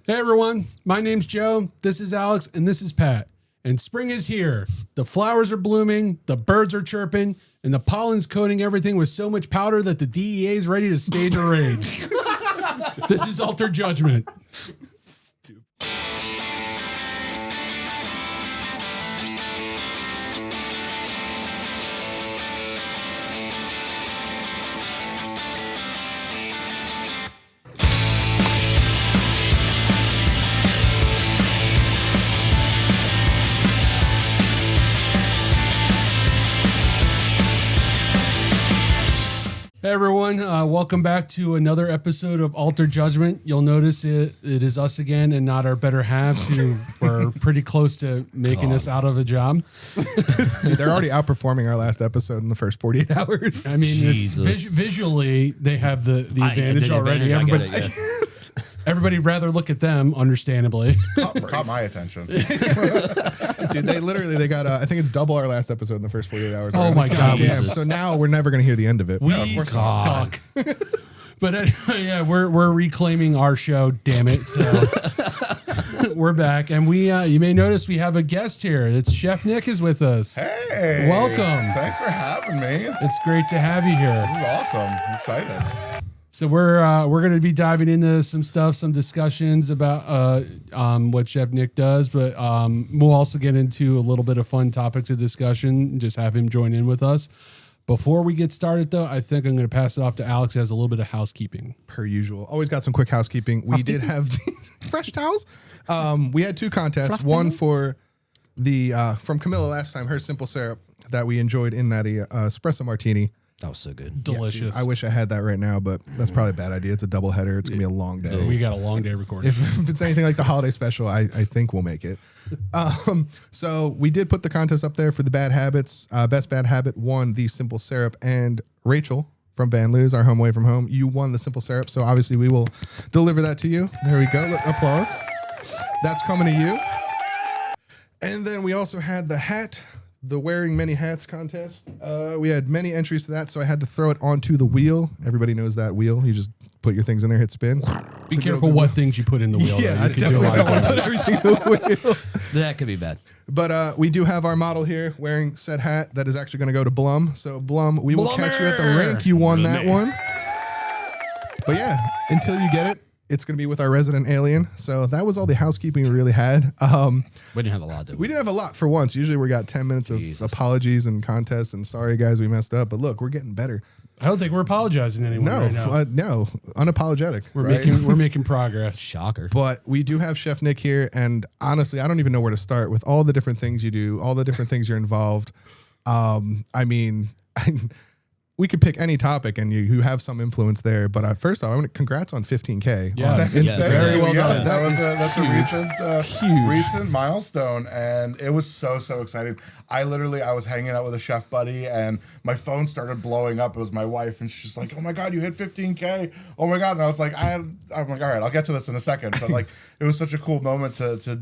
Hey everyone, my name's Joe, this is Alex, and this is Pat. And spring is here. The flowers are blooming, the birds are chirping, and the pollen's coating everything with so much powder that the DEA is ready to stage a raid. This is Altered Judgement. Hey everyone, welcome back to another episode of Altered Judgement. You'll notice it is us again and not our better halves who were pretty close to making us out of a job. Dude, they're already outperforming our last episode in the first 48 hours. I mean, it's visually, they have the advantage already. Everybody rather look at them, understandably. Caught my attention. Dude, they got, I think it's double our last episode in the first 48 hours. Oh my God. Damn. So now we're never going to hear the end of it. We suck. But anyway, yeah, we're reclaiming our show, damn it. So we're back. And you may notice we have a guest here. It's Chef Nick is with us. Hey. Welcome. Thanks for having me. It's great to have you here. This is awesome. I'm excited. So we're going to be diving into some stuff, some discussions about what Chef Nick does, but we'll also get into a little bit of fun topics of discussion and just have him join in with us. Before we get started, though, I think I'm going to pass it off to Alex, who has a little bit of housekeeping. Per usual. Always got some quick housekeeping. We did have fresh towels. We had two contests. One for the from Camilla last time, her simple syrup that we enjoyed in that espresso martini. That was so good. Delicious. Yeah, dude, I wish I had that right now, but that's probably a bad idea. It's a double header. It's going to be a long day. We got a long day recording. If it's anything like the holiday special, I think we'll make it. So we did put the contest up there for the bad habits. Best bad habit won the simple syrup, and Rachel from Van Luz, our home away from home, you won the simple syrup. So obviously we will deliver that to you. There we go. Applause. That's coming to you. And then we also had the hat. The wearing many hats contest. We had many entries to that, so I had to throw it onto the wheel. Everybody knows that wheel. You just put your things in there, hit spin. Be careful what things you put in the wheel. Yeah, I definitely don't want to put everything in the wheel. That could be bad. But we do have our model here wearing said hat that is actually going to go to Blum. So Blum, we will catch you at the rink. You won that one. But yeah, until you get it, it's going to be with our resident alien. So that was all the housekeeping we really had. We didn't have a lot, did we? We didn't have a lot for once. Usually we got 10 minutes of apologies and contests and sorry, guys, we messed up. But look, we're getting better. I don't think we're apologizing anymore. No, right now. no, unapologetic. We're making progress. Shocker. But we do have Chef Nick here. And honestly, I don't even know where to start with all the different things you do, all the different things you're involved. I mean... We could pick any topic, and you have some influence there. But first off, I want to congrats on 15K. Yeah, very well done. That's a recent milestone, and it was so exciting. I was hanging out with a chef buddy, and my phone started blowing up. It was my wife, and she's like, "Oh my God, you hit 15K! Oh my God!" And I was like, "I'm like, all right, I'll get to this in a second." But like, it was such a cool moment to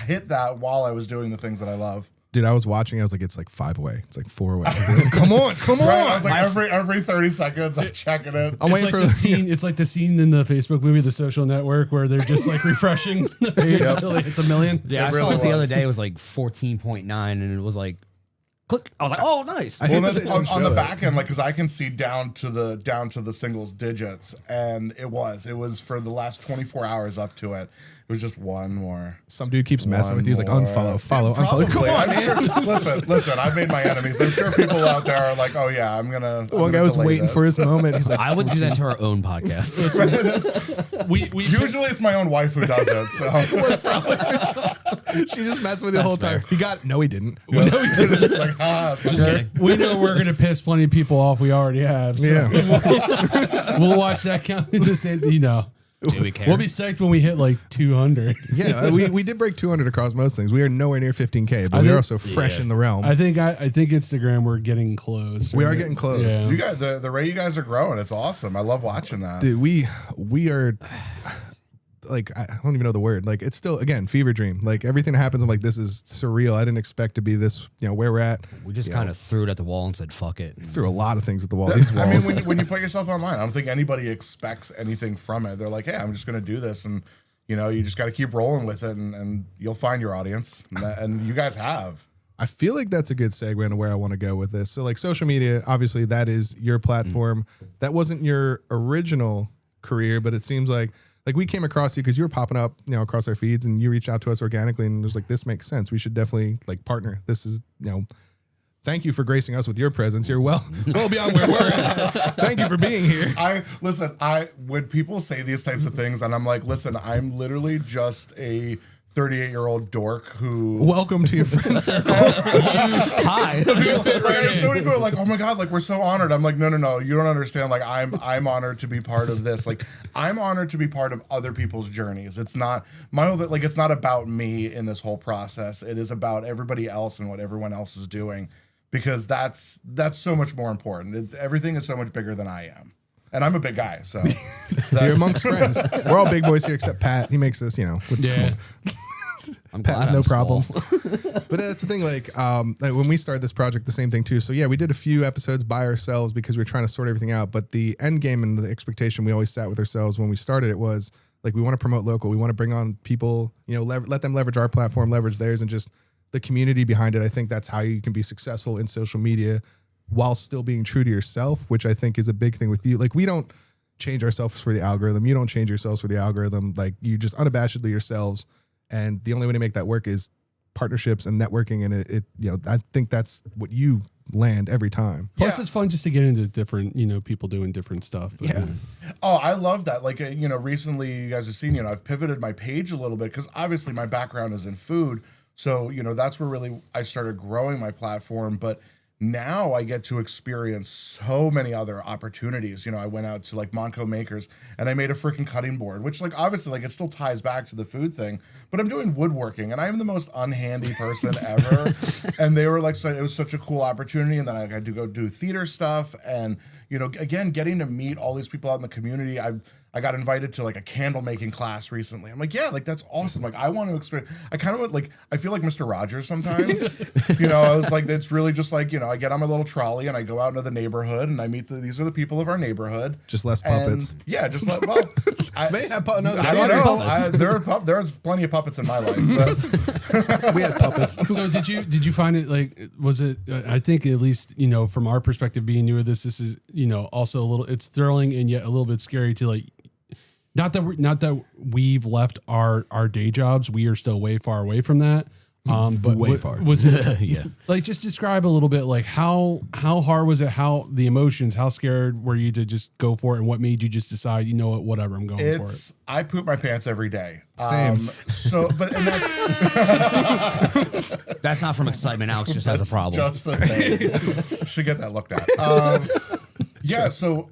hit that while I was doing the things that I love. Dude, I was watching. I was like, it's like 5 away. It's like 4 away. Like, come on. Right, I was like, every 30 seconds, I'm checking it. I'm waiting for the scene. It's like the scene in the Facebook movie, The Social Network, where they're just like refreshing the page until they hit the million. Yeah, I saw it the other day. It was like 14.9, and it was like, click. I was like, oh, nice. Well, that's on the back end, like, because I can see down to the singles digits, and it was for the last 24 hours up to it. It was just one more. Some dude keeps messing with you. He's like, unfollow, follow, unfollow. Come on, man. Listen, I've made my enemies. I'm sure people out there are like, oh yeah, I'm gonna. One guy was waiting for his moment. He's like, I would do that to our own podcast. Usually it's my own wife who does it. So she just messed with you the whole time. Fair. He got no, he didn't. No, he didn't. Just like, Just kidding. We know we're gonna piss plenty of people off. We already have. So Yeah. we'll watch that count. Do we care? We'll be psyched when we hit like 200. Yeah, we did break 200 across most things. We are nowhere near 15K, but we're also fresh in the realm. I think Instagram, we're getting close. We are getting close. Yeah. you guys, the rate you guys are growing, it's awesome. I love watching that. Dude, we are like, I don't even know the word. Like, it's still, again, fever dream. Like, everything that happens, I'm like, this is surreal. I didn't expect to be this, where we're at. We just kind of threw it at the wall and said, fuck it. Threw a lot of things at the wall. I mean, when you put yourself online, I don't think anybody expects anything from it. They're like, hey, I'm just going to do this and you just got to keep rolling with it, and you'll find your audience, and you guys have. I feel like that's a good segue into where I want to go with this. So like social media, obviously that is your platform. That wasn't your original career, but it seems like we came across you because you were popping up, across our feeds, and you reached out to us organically and was like, this makes sense. We should definitely like partner. This is, thank you for gracing us with your presence. You're well beyond where we're at. Thank you for being here. When people say these types of things, and I'm like, listen, I'm literally just a 38-year-old dork who. Welcome to your friend circle. Hi. So many people are like, oh my God, like we're so honored. I'm like, no, you don't understand. Like I'm honored to be part of this. Like I'm honored to be part of other people's journeys. It's not it's not about me in this whole process. It is about everybody else and what everyone else is doing, because that's so much more important. Everything is so much bigger than I am. And I'm a big guy, so you're amongst friends. We're all big boys here except Pat. He makes us, Yeah. I'm Pat glad with no I'm small. problems. But that's the thing, like when we started this project, the same thing too. So yeah, we did a few episodes by ourselves because we were trying to sort everything out. But the end game and the expectation we always sat with ourselves when we started it was like, we want to promote local. We want to bring on people, let them leverage our platform, leverage theirs, and just the community behind it. I think that's how you can be successful in social media while still being true to yourself, which I think is a big thing with you. Like, we don't change ourselves for the algorithm. You don't change yourselves for the algorithm. Like, you just unabashedly yourselves. And the only way to make that work is partnerships and networking. And I think that's what you land every time. Plus, it's fun just to get into different, people doing different stuff. But, Yeah. Oh, I love that. Like, recently you guys have seen, I've pivoted my page a little bit because obviously my background is in food. So, that's where really I started growing my platform. But now I get to experience so many other opportunities. I went out to like Monco Makers and I made a freaking cutting board, which like obviously like it still ties back to the food thing, but I'm doing woodworking and I am the most unhandy person ever. And they were like, so it was such a cool opportunity. And then I had to go do theater stuff and, again, getting to meet all these people out in the community. I got invited to like a candle making class recently. I'm like, yeah, like that's awesome. Like I want to experience. I kind of I feel like Mr. Rogers sometimes. I was like, it's really just like, I get on my little trolley and I go out into the neighborhood and I meet these are the people of our neighborhood. Just less puppets. And, yeah, just I don't know. There's plenty of puppets in my life. But. We had puppets. So did you find it like, was it, I think at least, from our perspective being new at this is, also a little, it's thrilling and yet a little bit scary to like, not that we've left our day jobs. We are still way far away from that. But way far. Was it, Yeah. Like, just describe a little bit, like how hard was it? How the emotions, how scared were you to just go for it? And what made you just decide, whatever, I'm going for it? I poop my pants every day. Same. And that's That's not from excitement. Alex just has a problem. just the thing. Should get that looked at. Yeah, so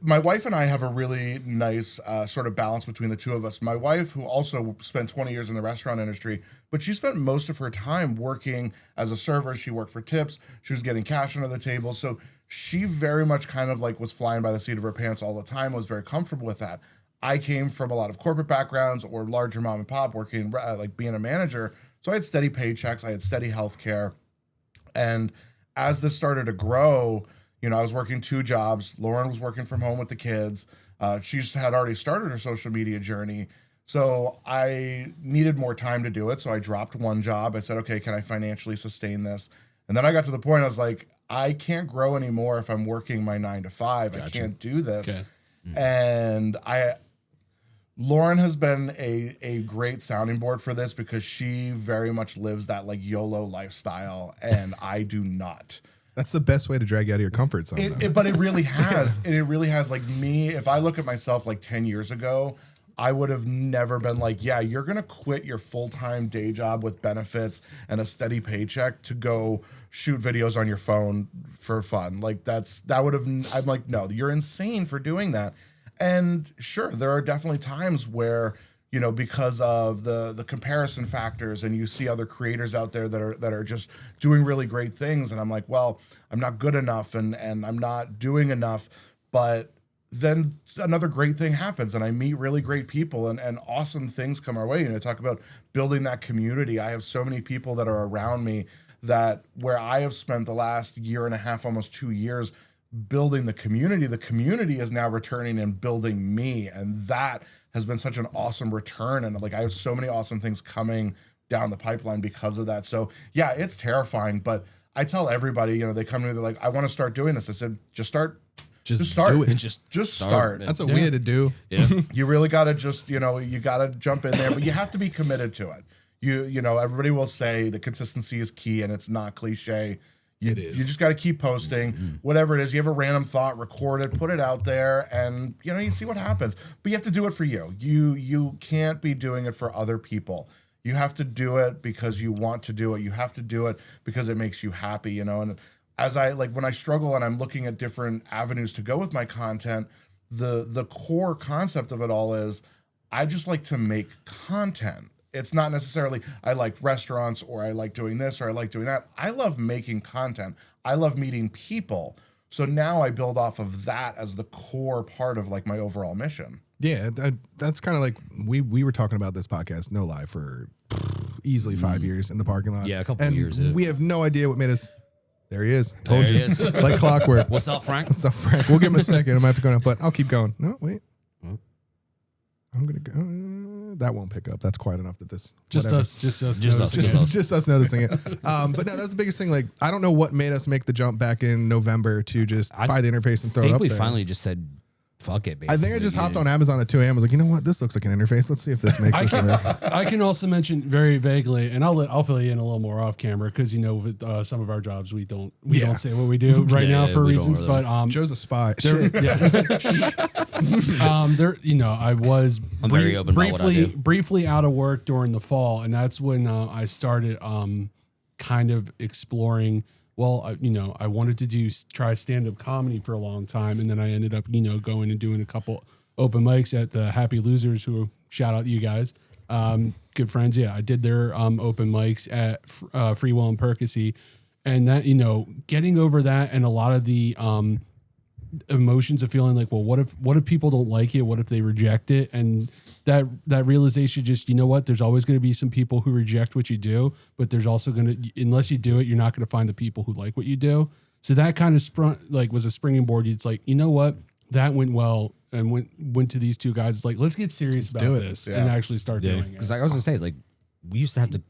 my wife and I have a really nice sort of balance between the two of us. My wife, who also spent 20 years in the restaurant industry, but she spent most of her time working as a server. She worked for tips. She was getting cash under the table. So she very much kind of like was flying by the seat of her pants all the time, was very comfortable with that. I came from a lot of corporate backgrounds or larger mom and pop working, like being a manager. So I had steady paychecks. I had steady healthcare. And as this started to grow, I was working 2 jobs. Lauren was working from home with the kids. She had already started her social media journey. So I needed more time to do it. So I dropped one job. I said, okay, can I financially sustain this? And then I got to the point I was like, I can't grow anymore if I'm working my 9 to 5. Gotcha. I can't do this. Okay. And Lauren has been a great sounding board for this because she very much lives that like YOLO lifestyle and I do not. That's the best way to drag you out of your comfort zone. But it really has. It really has. Like me, if I look at myself like 10 years ago, I would have never been like, yeah, you're going to quit your full-time day job with benefits and a steady paycheck to go shoot videos on your phone for fun. Like I'm like, no, you're insane for doing that. And sure, there are definitely times where, because of the comparison factors and you see other creators out there that are just doing really great things. And I'm like, well, I'm not good enough and I'm not doing enough. But then another great thing happens and I meet really great people and awesome things come our way. Talk about building that community. I have so many people that are around me that where I have spent the last year and a half, almost 2 years building the community is now returning and building me. And that has been such an awesome return. And like, I have so many awesome things coming down the pipeline because of that. So yeah, it's terrifying, but I tell everybody, you know, they come to me, they're like, I want to start doing this. I said, just start. Just start. Do it. Just start. That's what we had to do. Yeah. You really got to just, you know, you got to jump in there, but you have to be committed to it. You know, everybody will say the consistency is key, and it's not cliche. It is. You just got to keep posting, whatever it is. You have a random thought, record it, put it out there, and you know, you see what happens. But you have to do it for you. You can't be doing it for other people. You have to do it because you want to do it. You have to do it because it makes you happy, you know. And as I like, when I struggle and I'm looking at different avenues to go with my content, the core concept of it all is I just like to make content. It's not necessarily I like restaurants or I like doing this or I like doing that. I love making content. I love meeting people. So now I build off of that as the core part of like my overall mission. Yeah, that's kind of like we were talking about this podcast, no lie, for easily 5 years in the parking lot. Yeah, a couple and years. Yeah. We have no idea what made us. There he is. Told There you. he is. Like clockwork. What's up, Frank? What's up, Frank? We'll give him a second. I might have to go now, but I'll keep going. No, wait. I'm gonna go. That won't pick up. That's quite enough that this. Just whatever. us. Just us. Just noticing us, it. just Just us noticing it. But no, that's the biggest thing. Like, I don't know what made us make the jump back in November to just buy the interface and throw it I think up we there. finally just said, fuck it, basically. I think I just hopped on Amazon at 2 a.m. I was like, you know what? This looks like an interface. Let's see if this makes this work. I can also mention very vaguely, and I'll fill you in a little more off camera because you know with some of our jobs we don't say what we do right now for we don't reasons. really. But Joe's a spy. there, Shit. there, you know, I was I'm very open about what I do. briefly out of work during the fall, and that's when I started kind of exploring. Well, you know, I wanted to try stand-up comedy for a long time, and then I ended up, you know, going and doing a couple open mics at the Happy Losers, who shout out to you guys, good friends. Yeah, I did their open mics at Free Will and Percy, and that, you know, getting over that and a lot of the emotions of feeling like, well, what if people don't like it? What if they reject it? And that realization, just, you know what, there's always going to be some people who reject what you do, but there's also going to, unless you do it, you're not going to find the people who like what you do. So that kind of was a springing board. It's like, you know what, that went well, and went to these two guys. It's like, let's get serious about this and actually start doing it. Because I was gonna say, like, we used to have the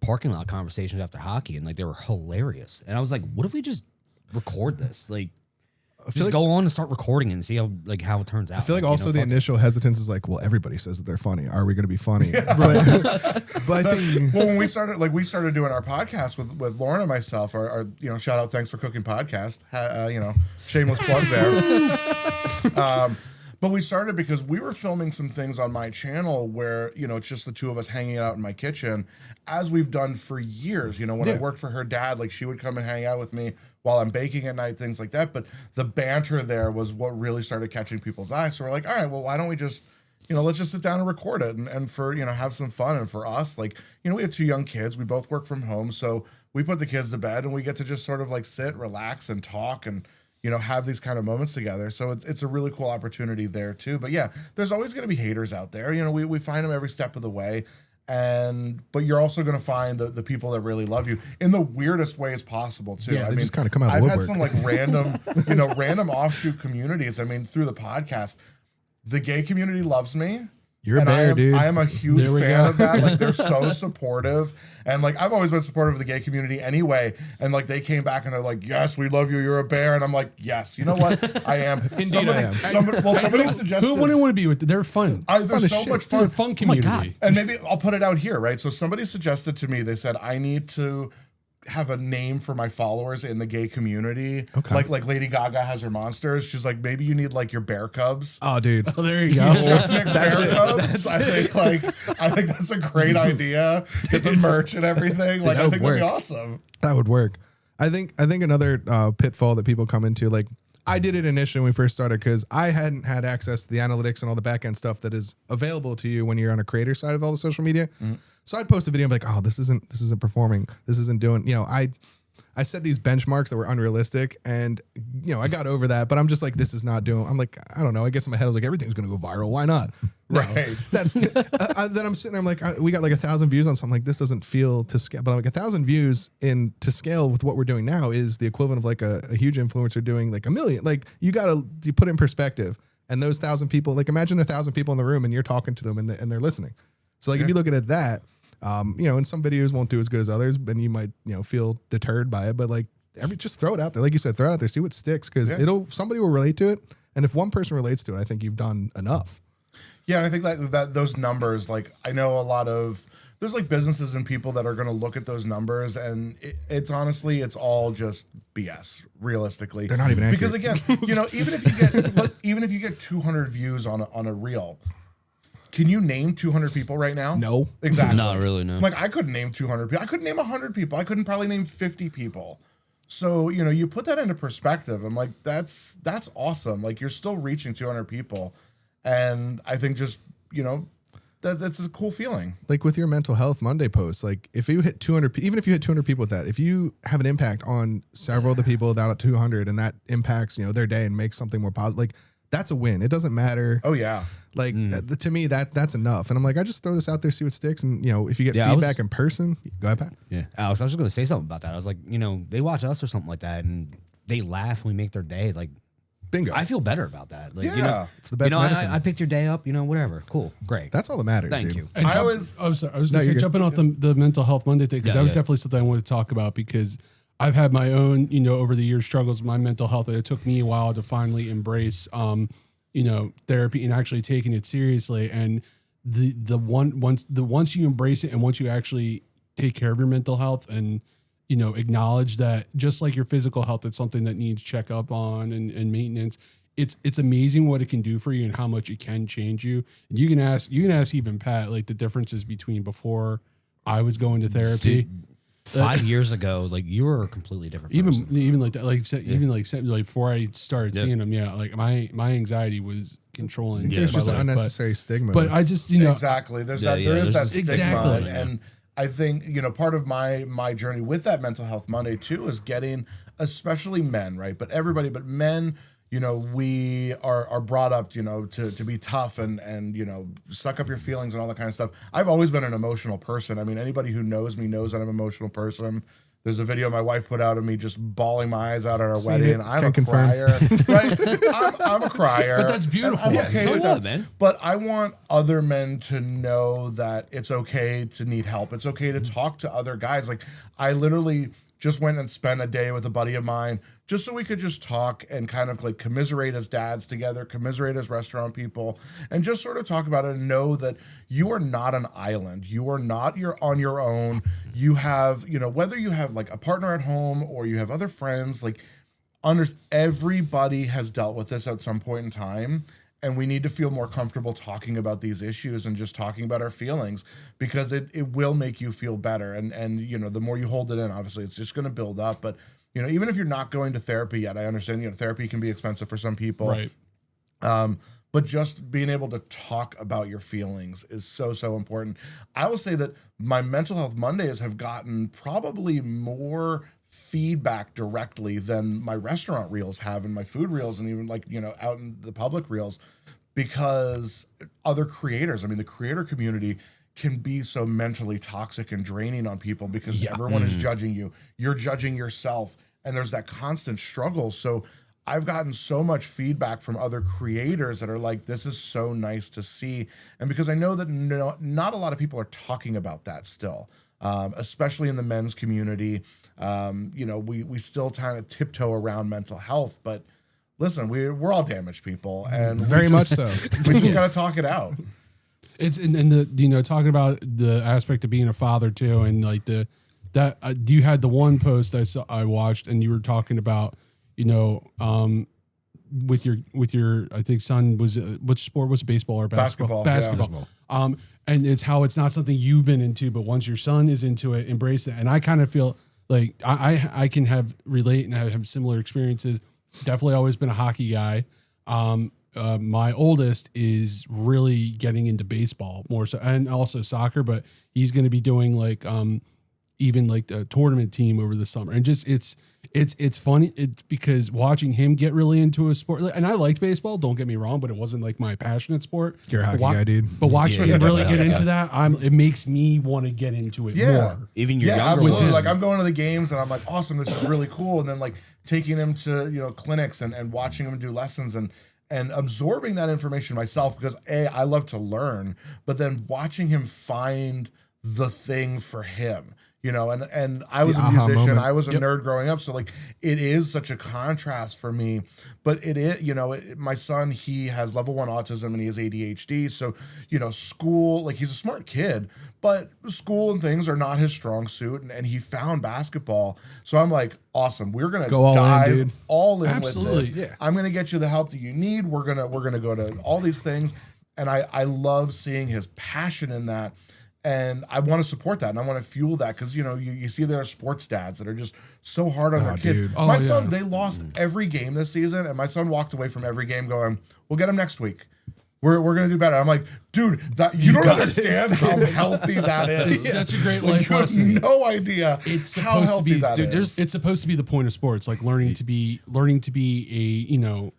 parking lot conversations after hockey, and like they were hilarious. And I was like, what if we just record this? Like, just go on and start recording it and see how it turns out. I feel like you also know, the fuck it. initial hesitance is like, well, everybody says that they're funny. Are we going to be funny? But I think Well, when we started doing our podcast with Lauren and myself, our you know, shout out Thanks for Cooking podcast, you know, shameless plug there. But we started because we were filming some things on my channel where, you know, it's just the two of us hanging out in my kitchen, as we've done for years. You know, when I worked for her dad, like, she would come and hang out with me while I'm baking at night, things like that. But the banter there was what really started catching people's eyes. So we're like, all right, well, why don't we just, you know, let's just sit down and record it and for, you know, have some fun. And for us, like, you know, we had 2 young kids. We both work from home. So we put the kids to bed and we get to just sort of like sit, relax, and talk and, you know, have these kind of moments together. So it's a really cool opportunity there too. But yeah, there's always going to be haters out there. You know, we find them every step of the way. But you're also going to find the people that really love you in the weirdest ways possible too. Yeah, I they mean, just kind of come out of I've the had woodwork. some like random, you know, random offshoot communities. I mean, through the podcast, the gay community loves me. You're a And bear, dude. I am a huge There we fan go. of that. Like, they're so supportive. And like, I've always been supportive of the gay community anyway. And like, they came back and they're like, yes, we love you. You're a bear. And I'm like, yes, you know what? I am. Indeed, I am. Somebody suggested. Who wouldn't want to be with? They're fun. They're Fun as so shit. much They're a fun. fun community. God. And maybe I'll put it out here, right? So somebody suggested to me, they said, I need to have a name for my followers in the gay community. Okay. Like Lady Gaga has her monsters. She's like, maybe you need like your bear cubs. Oh, dude. Oh, there you go. Chef Nick's Bear Cubs. I think that's a great idea. Get the merch and everything. Like, that I would think that'd be work. awesome. That would work. I think another pitfall that people come into, like, I did it initially when we first started because I hadn't had access to the analytics and all the back end stuff that is available to you when you're on a creator side of all the social media. So I'd post a video and be like, oh, this isn't performing. This isn't doing, you know, I set these benchmarks that were unrealistic, and you know, I got over that, but I'm just like, this is not doing. I'm like, I don't know. I guess in my head I was like, everything's gonna go viral. Why not? No. Right. That's then I'm sitting there. I'm like, we got like 1,000 views on something. Like, this doesn't feel to scale. But I'm like, 1,000 views to scale with what we're doing now is the equivalent of like a huge influencer doing like 1 million. Like, you put it in perspective. And those 1,000 people, like imagine 1,000 people in the room and you're talking to them and they're listening. So like if you look at it that, and some videos won't do as good as others, and you might, feel deterred by it, but like just throw it out there. Like you said, throw it out there, see what sticks, because somebody will relate to it. And if one person relates to it, I think you've done enough. Yeah, and I think that those numbers, like I know a lot of there's like businesses and people that are going to look at those numbers, and it's honestly it's all just BS. Realistically, they're not even accurate. Because again, even if you get 200 views on a reel, can you name 200 people right now? No, exactly. Not really. No. Like I couldn't name 200 people. I couldn't name 100 people. I couldn't probably name 50 people. So, you put that into perspective. I'm like, that's awesome. Like you're still reaching 200 people. And I think just, that's a cool feeling. Like with your mental health Monday post, like if you hit 200, even if you hit 200 people with that, if you have an impact on several of the people down at 200 and that impacts, their day and makes something more positive, like that's a win. It doesn't matter. Oh yeah. Like to me, that's enough. And I'm like, I just throw this out there, see what sticks. And if you get feedback in person, go ahead, Pat. Yeah. Alex, I was just going to say something about that. I was like, they watch us or something like that and they laugh when we make their day. Like, bingo. I feel better about that. Like, it's the best medicine. I picked your day up, whatever. Cool. Great. That's all that matters. Thank dude. you. And I was going to say, jumping off the mental health Monday thing, because that was definitely something I wanted to talk about, because I've had my own, over the years struggles with my mental health, and it took me a while to finally embrace, therapy and actually taking it seriously. And once you embrace it and once you actually take care of your mental health and, acknowledge that just like your physical health, it's something that needs checkup on and maintenance. It's amazing what it can do for you and how much it can change you. And you can ask even Pat, like the differences between before I was going to therapy. Dude, 5 years ago, like you were a completely different person. Even like that, like you said, even like before I started seeing them, like my anxiety was controlling. There's just an life, unnecessary stigma. But I just exactly. There is that stigma, exactly. and I think part of my journey with that mental health Monday too is getting, especially men, right? But everybody, but men. We are brought up, to be tough and suck up your feelings and all that kind of stuff. I've always been an emotional person. I mean, anybody who knows me knows that I'm an emotional person. There's a video my wife put out of me just bawling my eyes out at our wedding. I'm a crier, right? I'm a crier. But that's beautiful. I'm okay with that, man. But I want other men to know that it's okay to need help. It's okay to talk to other guys. Like I literally just went and spent a day with a buddy of mine just so we could just talk and kind of like commiserate as dads together, commiserate as restaurant people, and just sort of talk about it and know that you are not an island. You are not on your own. You have, whether you have like a partner at home or you have other friends, like everybody has dealt with this at some point in time. And we need to feel more comfortable talking about these issues and just talking about our feelings, because it will make you feel better. And the more you hold it in, obviously it's just going to build up. But, even if you're not going to therapy yet, I understand, therapy can be expensive for some people. Right. But just being able to talk about your feelings is so, so important. I will say that my mental health Mondays have gotten probably more feedback directly than my restaurant reels have and my food reels and even like, out in the public reels, because other creators, I mean, the creator community can be so mentally toxic and draining on people because everyone is judging you. You're judging yourself, and there's that constant struggle. So I've gotten so much feedback from other creators that are like, this is so nice to see. And because I know that not a lot of people are talking about that still, especially in the men's community. We still kind of tiptoe around mental health, but listen, we're all damaged people, and very much so. We just gotta talk it out. It's and talking about the aspect of being a father too, and like you had the one post I watched, and you were talking about with your I think son was which sport was it, baseball or basketball? Basketball. Yeah. And it's how it's not something you've been into, but once your son is into it, embrace it. And I kind of feel like I can relate and have similar experiences. Definitely always been a hockey guy. My oldest is really getting into baseball more so, and also soccer, but he's going to be doing like even like the tournament team over the summer. And just it's funny. It's because watching him get really into a sport, and I liked baseball, don't get me wrong, but it wasn't like my passionate sport. You're a hockey guy, dude. But watching him really get into that, it makes me want to get into it more. Even your younger absolutely. one. Like I'm going to the games and I'm like, awesome, this is really cool. And then like taking him to clinics and watching him do lessons and and absorbing that information myself because I love to learn, but then watching him find the thing for him. And I was a musician. moment. I was a nerd growing up. So like, it is such a contrast for me, but it is, my son, he has level 1 autism and he has ADHD. So, school, like he's a smart kid, but school and things are not his strong suit. And he found basketball. So I'm like, awesome. We're going to dive all in Absolutely. with this. Yeah. I'm going to get you the help that you need. We're going to go to all these things. And I love seeing his passion in that. And I want to support that, and I want to fuel that because you see there are sports dads that are just so hard on their kids. Dude. My son, they lost every game this season, and my son walked away from every game going, "We'll get him next week. We're gonna do better." I'm like, dude, that you don't understand how healthy that is. It's such a great Like, life you have lesson. no idea It's how supposed to healthy be. that Dude, is. it's supposed to be the point of sports, like learning to be a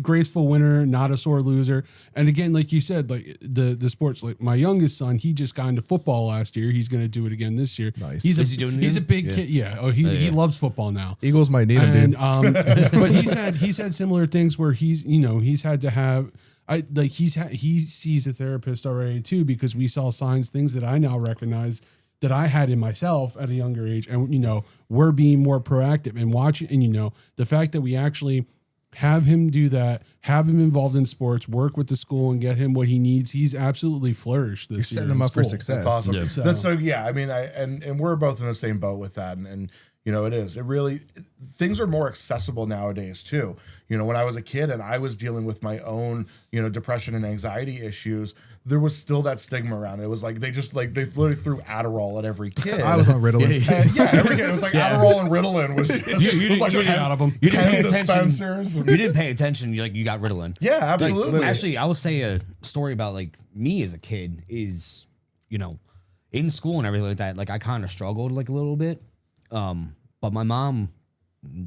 graceful winner, not a sore loser. And again, like you said, like the sports, like my youngest son, he just got into football last year. He's going to do it again this year. Nice. He's Is he doing it he's a again? big Yeah. kid. Yeah. Oh, he loves football now. Eagles might need him, And dude. but he's had similar things where he's had to have. He sees a therapist already too, because we saw things that I now recognize that I had in myself at a younger age. And, we're being more proactive and watching. And, the fact that we actually have him do that, have him involved in sports, work with the school and get him what he needs. He's absolutely flourished this year. Setting him in up for school. success. That's awesome. Yeah. That's so yeah. I mean, and we're both in the same boat with that, and it is. It really, things are more accessible nowadays too. When I was a kid and I was dealing with my own depression and anxiety issues, there was still that stigma around it. It was like they literally threw Adderall at every kid. I was on Ritalin. And every kid. It was like Adderall and Ritalin was just, You it was like didn't pen- out of 'em. You didn't pay pen attention. dispensers. You didn't pay attention. You got Ritalin. Yeah, absolutely. Actually, I will say a story about like me as a kid is, in school and everything like that. Like I kind of struggled like a little bit, but my mom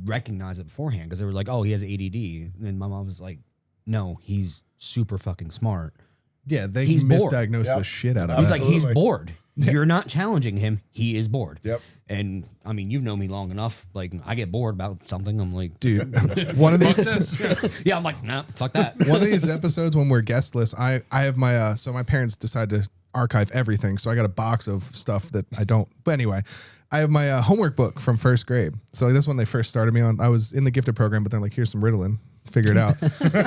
recognized it beforehand because they were like, "Oh, he has ADD," and my mom was like, "No, he's super fucking smart." Yeah, they He's bored. misdiagnosed Yep. the shit out of He's it. like, he's Absolutely. bored. You're not challenging him. He is bored. Yep. And I mean, you've known me long enough. Like, I get bored about something. I'm like, Dude, one of these yeah, I'm like, nah, fuck that. one of these episodes when we're guestless, I have my so my parents decided to archive everything, so I got a box of stuff that I don't. But anyway, I have my homework book from first grade. So like, this one they first started me on. I was in the gifted program, but then like, here's some Ritalin. Figure it out.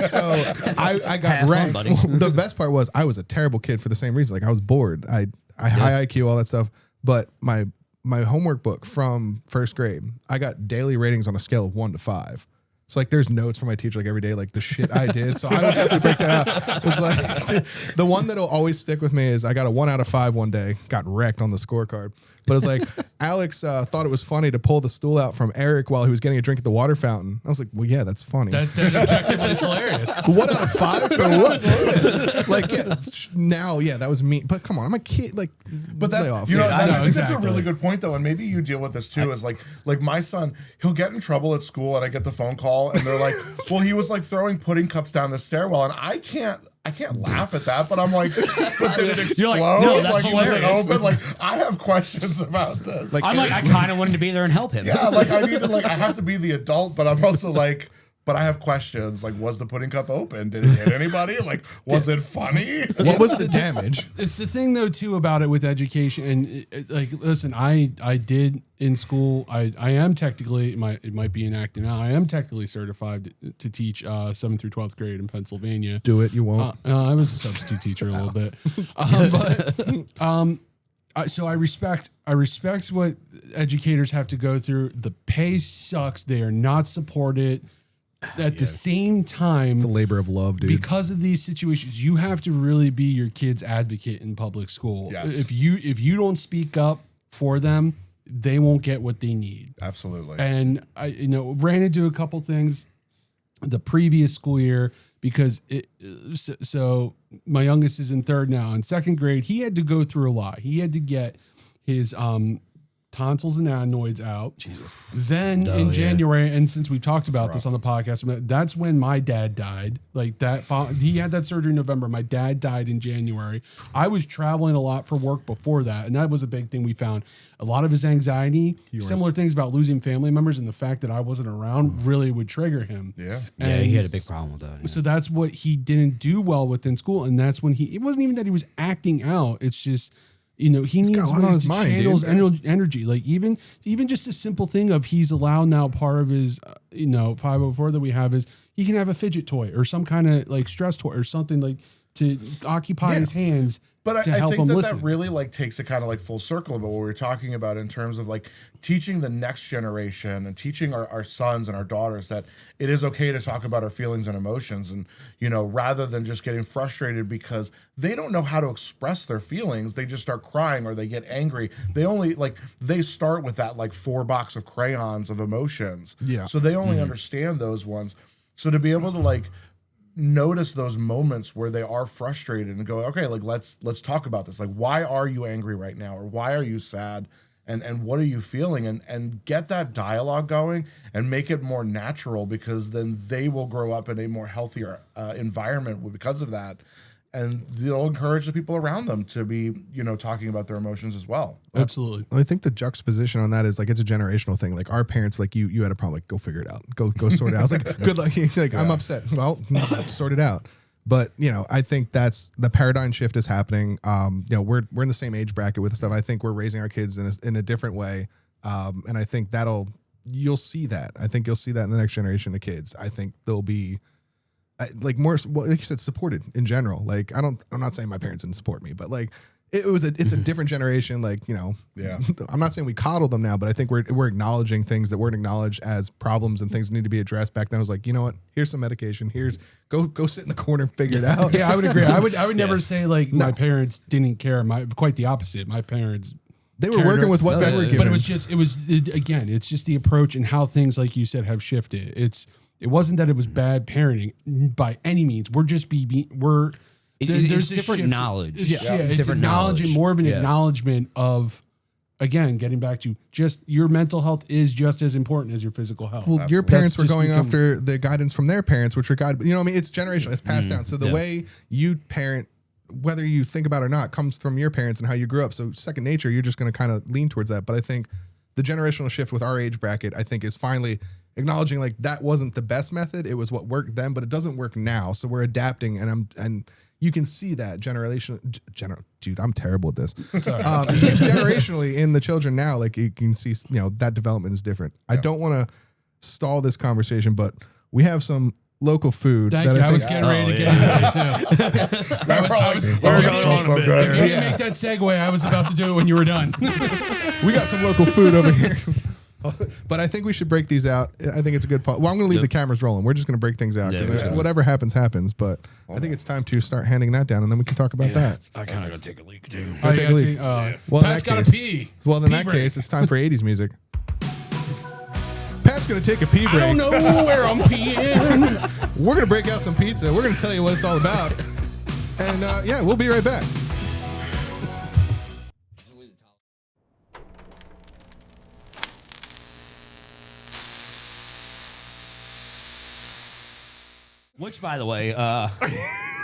So I got Have fun, ranked. buddy. The best part was I was a terrible kid for the same reason. Like I was bored. I high IQ, all that stuff. But my homework book from first grade, I got daily ratings on a scale of 1 to 5. So like there's notes from my teacher like every day, like the shit I did. So I would definitely break that out. It's like dude, the one that'll always stick with me is I got a 1 out of 5 one day, got wrecked on the scorecard. But it's like Alex thought it was funny to pull the stool out from Eric while he was getting a drink at the water fountain. I was like, well, yeah, that's funny. That objectively is hilarious. 1 out of 5 for what? Like, yeah, now, yeah, that was me. But come on, I'm a kid. Like, But that's lay off. you know, Yeah, I that, know, I think that's a exactly. really good point though, and maybe you deal with this too. Is like my son, he'll get in trouble at school, and I get the phone call, and they're like, "Well, he was like throwing pudding cups down the stairwell," and I can't laugh at that, but I'm like, "But did it explode? You're like, no, that's like was it hilarious. open? Like I have questions about this. Like, I'm like, I kind of wanted to be there and help him. yeah, like I need to like I have to be the adult, but I'm also like." But I have questions like, was the pudding cup open? Did it hit anybody? Like, was it funny? what was the damage? It's the thing though too about it with education, and like listen, I did in school. I am technically it might be enacted now. I am technically certified to teach 7th through 12th grade in Pennsylvania. Do it, you won't. I was a substitute teacher a little bit, so I respect what educators have to go through. The pay sucks. They are not supported. At the same time, It's a labor of love, dude. because of these situations, you have to really be your kid's advocate in public school. Yes. If you don't speak up for them, they won't get what they need. Absolutely. And I ran into a couple things the previous school year because so my youngest is in 3rd now. In 2nd grade, he had to go through a lot. He had to get his tonsils and adenoids out. Jesus. Then in January, and since we've talked about this on the podcast, that's when my dad died. Like that, he had that surgery in November. My dad died in January. I was traveling a lot for work before that, and that was a big thing we found. A lot of his anxiety, similar things about losing family members, and the fact that I wasn't around really would trigger him. Yeah. And he had a big problem with that. Yeah. So that's what he didn't do well with in school, and that's when it wasn't even that he was acting out. It's just, he needs ways to channel his energy. Like even just a simple thing of he's allowed now, part of his 504 that we have is he can have a fidget toy or some kind of like stress toy or something like to occupy his hands. But to I help think him that listen. really like takes it kind of like full circle about what we were talking about in terms of like teaching the next generation and teaching our sons and our daughters that it is okay to talk about our feelings and emotions, and rather than just getting frustrated because they don't know how to express their feelings, they just start crying or they get angry. They start with that like 4 box of crayons of emotions. Yeah. So they only understand those ones. So to be able to like notice those moments where they are frustrated and go, okay, like let's talk about this. Like, why are you angry right now? Or why are you sad? And what are you feeling? And get that dialogue going and make it more natural, because then they will grow up in a more healthier environment because of that. And they'll encourage the people around them to be, talking about their emotions as well. Absolutely. I think the juxtaposition on that is like it's a generational thing. Like our parents, like you had a problem, like go figure it out, go sort it out. I was like, good luck. Like I'm upset. Well, sort it out. But I think that's the paradigm shift is happening. We're in the same age bracket with stuff. I think we're raising our kids in a different way, and I think you'll see that. I think you'll see that in the next generation of kids. I think they'll be like more, like you said, supported in general. Like I'm not saying my parents didn't support me, but like it's a different generation. Like I'm not saying we coddle them now, but I think we're acknowledging things that weren't acknowledged as problems and things that need to be addressed. Back then, I was like, you know what? Here's some medication. Here's go sit in the corner and figure it out. Yeah, I would agree. I would never say like my parents didn't care. Quite the opposite. My parents. They were working with what they were given. But it's just the approach and how things, like you said, have shifted. It wasn't that it was bad parenting by any means. There's different knowledge. It's different knowledge, more of an Yeah. acknowledgement of, again, getting back to just your mental health is just as important as your physical health. Well, your parents were going after the guidance from their parents, which were guided. It's generational. It's passed down. So the way you parent, whether you think about it or not, comes from your parents and how you grew up. So second nature, you're just going to kind of lean towards that. But I think the generational shift with our age bracket, I think, is finally acknowledging like that wasn't the best method. It was what worked then, but it doesn't work now. So we're adapting, and you can see that dude, I'm terrible at this. Generationally in the children now, like you can see, that development is different. Yeah. I don't want to stall this conversation, but we have some local food. Thank you. I was getting ready to get into it too. If you didn't make that segue, I was about to do it when you were done. We got some local food over here. But I think we should break these out. I think it's a good part. Well, I'm going to leave the cameras rolling. We're just going to break things out. Whatever happens, happens. But I think it's time to start handing that down, and then we can talk about that. I kind of got to take a leak, too. Take a leak. Well, Pat's got to pee. Well, in that case, it's time for 80s music. Pat's going to take a pee break. I don't know where I'm peeing. We're going to break out some pizza. We're going to tell you what it's all about. And, we'll be right back. Which, by the way,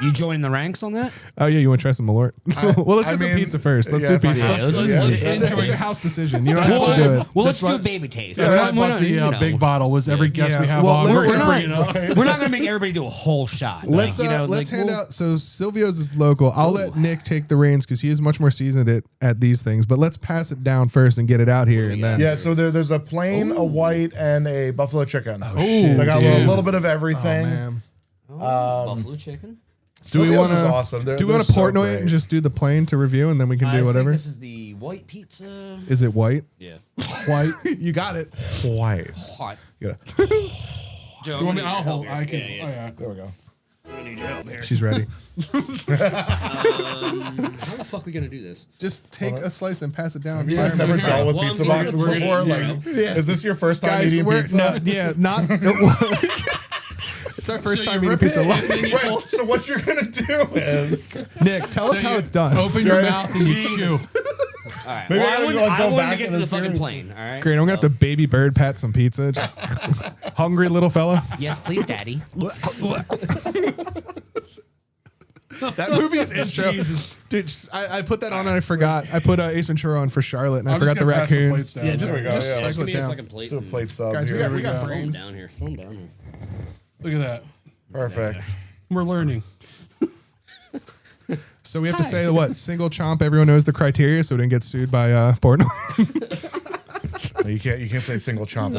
you joining the ranks on that? Oh, yeah, you want to try some Malort? Well, let's get some pizza first. Let's do pizza. It's a house decision. You don't have to do it. Well, let's do a baby taste. That's why the big bottle was every guest we have on. We're not going to make everybody do a whole shot. Let's hand out. So Silvio's is local. I'll let Nick take the reins because he is much more seasoned at these things. But let's pass it down first and get it out here. And then so there's a plain, a white, and a buffalo chicken. Oh, shit. So I got a little bit of everything. Oh, man. Buffalo chicken. Do we want to? Awesome. Do we want to Portnoy it and just do the plain to review, and then we can do whatever? This is the white pizza. Is it white? Yeah. White. You got it. White. Hot. Yeah. Joe, You want me? I'll hold. help I here. can. Yeah, Oh, yeah. There we go. I need your help here. She's ready. How the fuck are we gonna do this? Just take a slice and pass it down. You guys never dealt with pizza boxes before? Is this your first time eating pizza? Not. It's our first time eating pizza. Right, so what you're gonna do is Nick, tell us how it's done. Open your mouth and you chew. All right. Maybe Well, I gotta I go wanted back to get in to the the fucking series. plane. All right. Great. I'm gonna have to baby bird pat some pizza. Just hungry little fella. Yes, please, Daddy. That movie's intro, dude. I put that on and I forgot. I put Ace Ventura on for Charlotte, and I forgot the raccoon. Yeah, just There we go, just yeah. cycle it down. Do a plate sub Guys, here. we got Film brains. down here. Film down here. Look at that. Perfect. We're learning. So we have to say what single chomp. Everyone knows the criteria, so we didn't get sued by Portnoy. No, you can't say single chomp.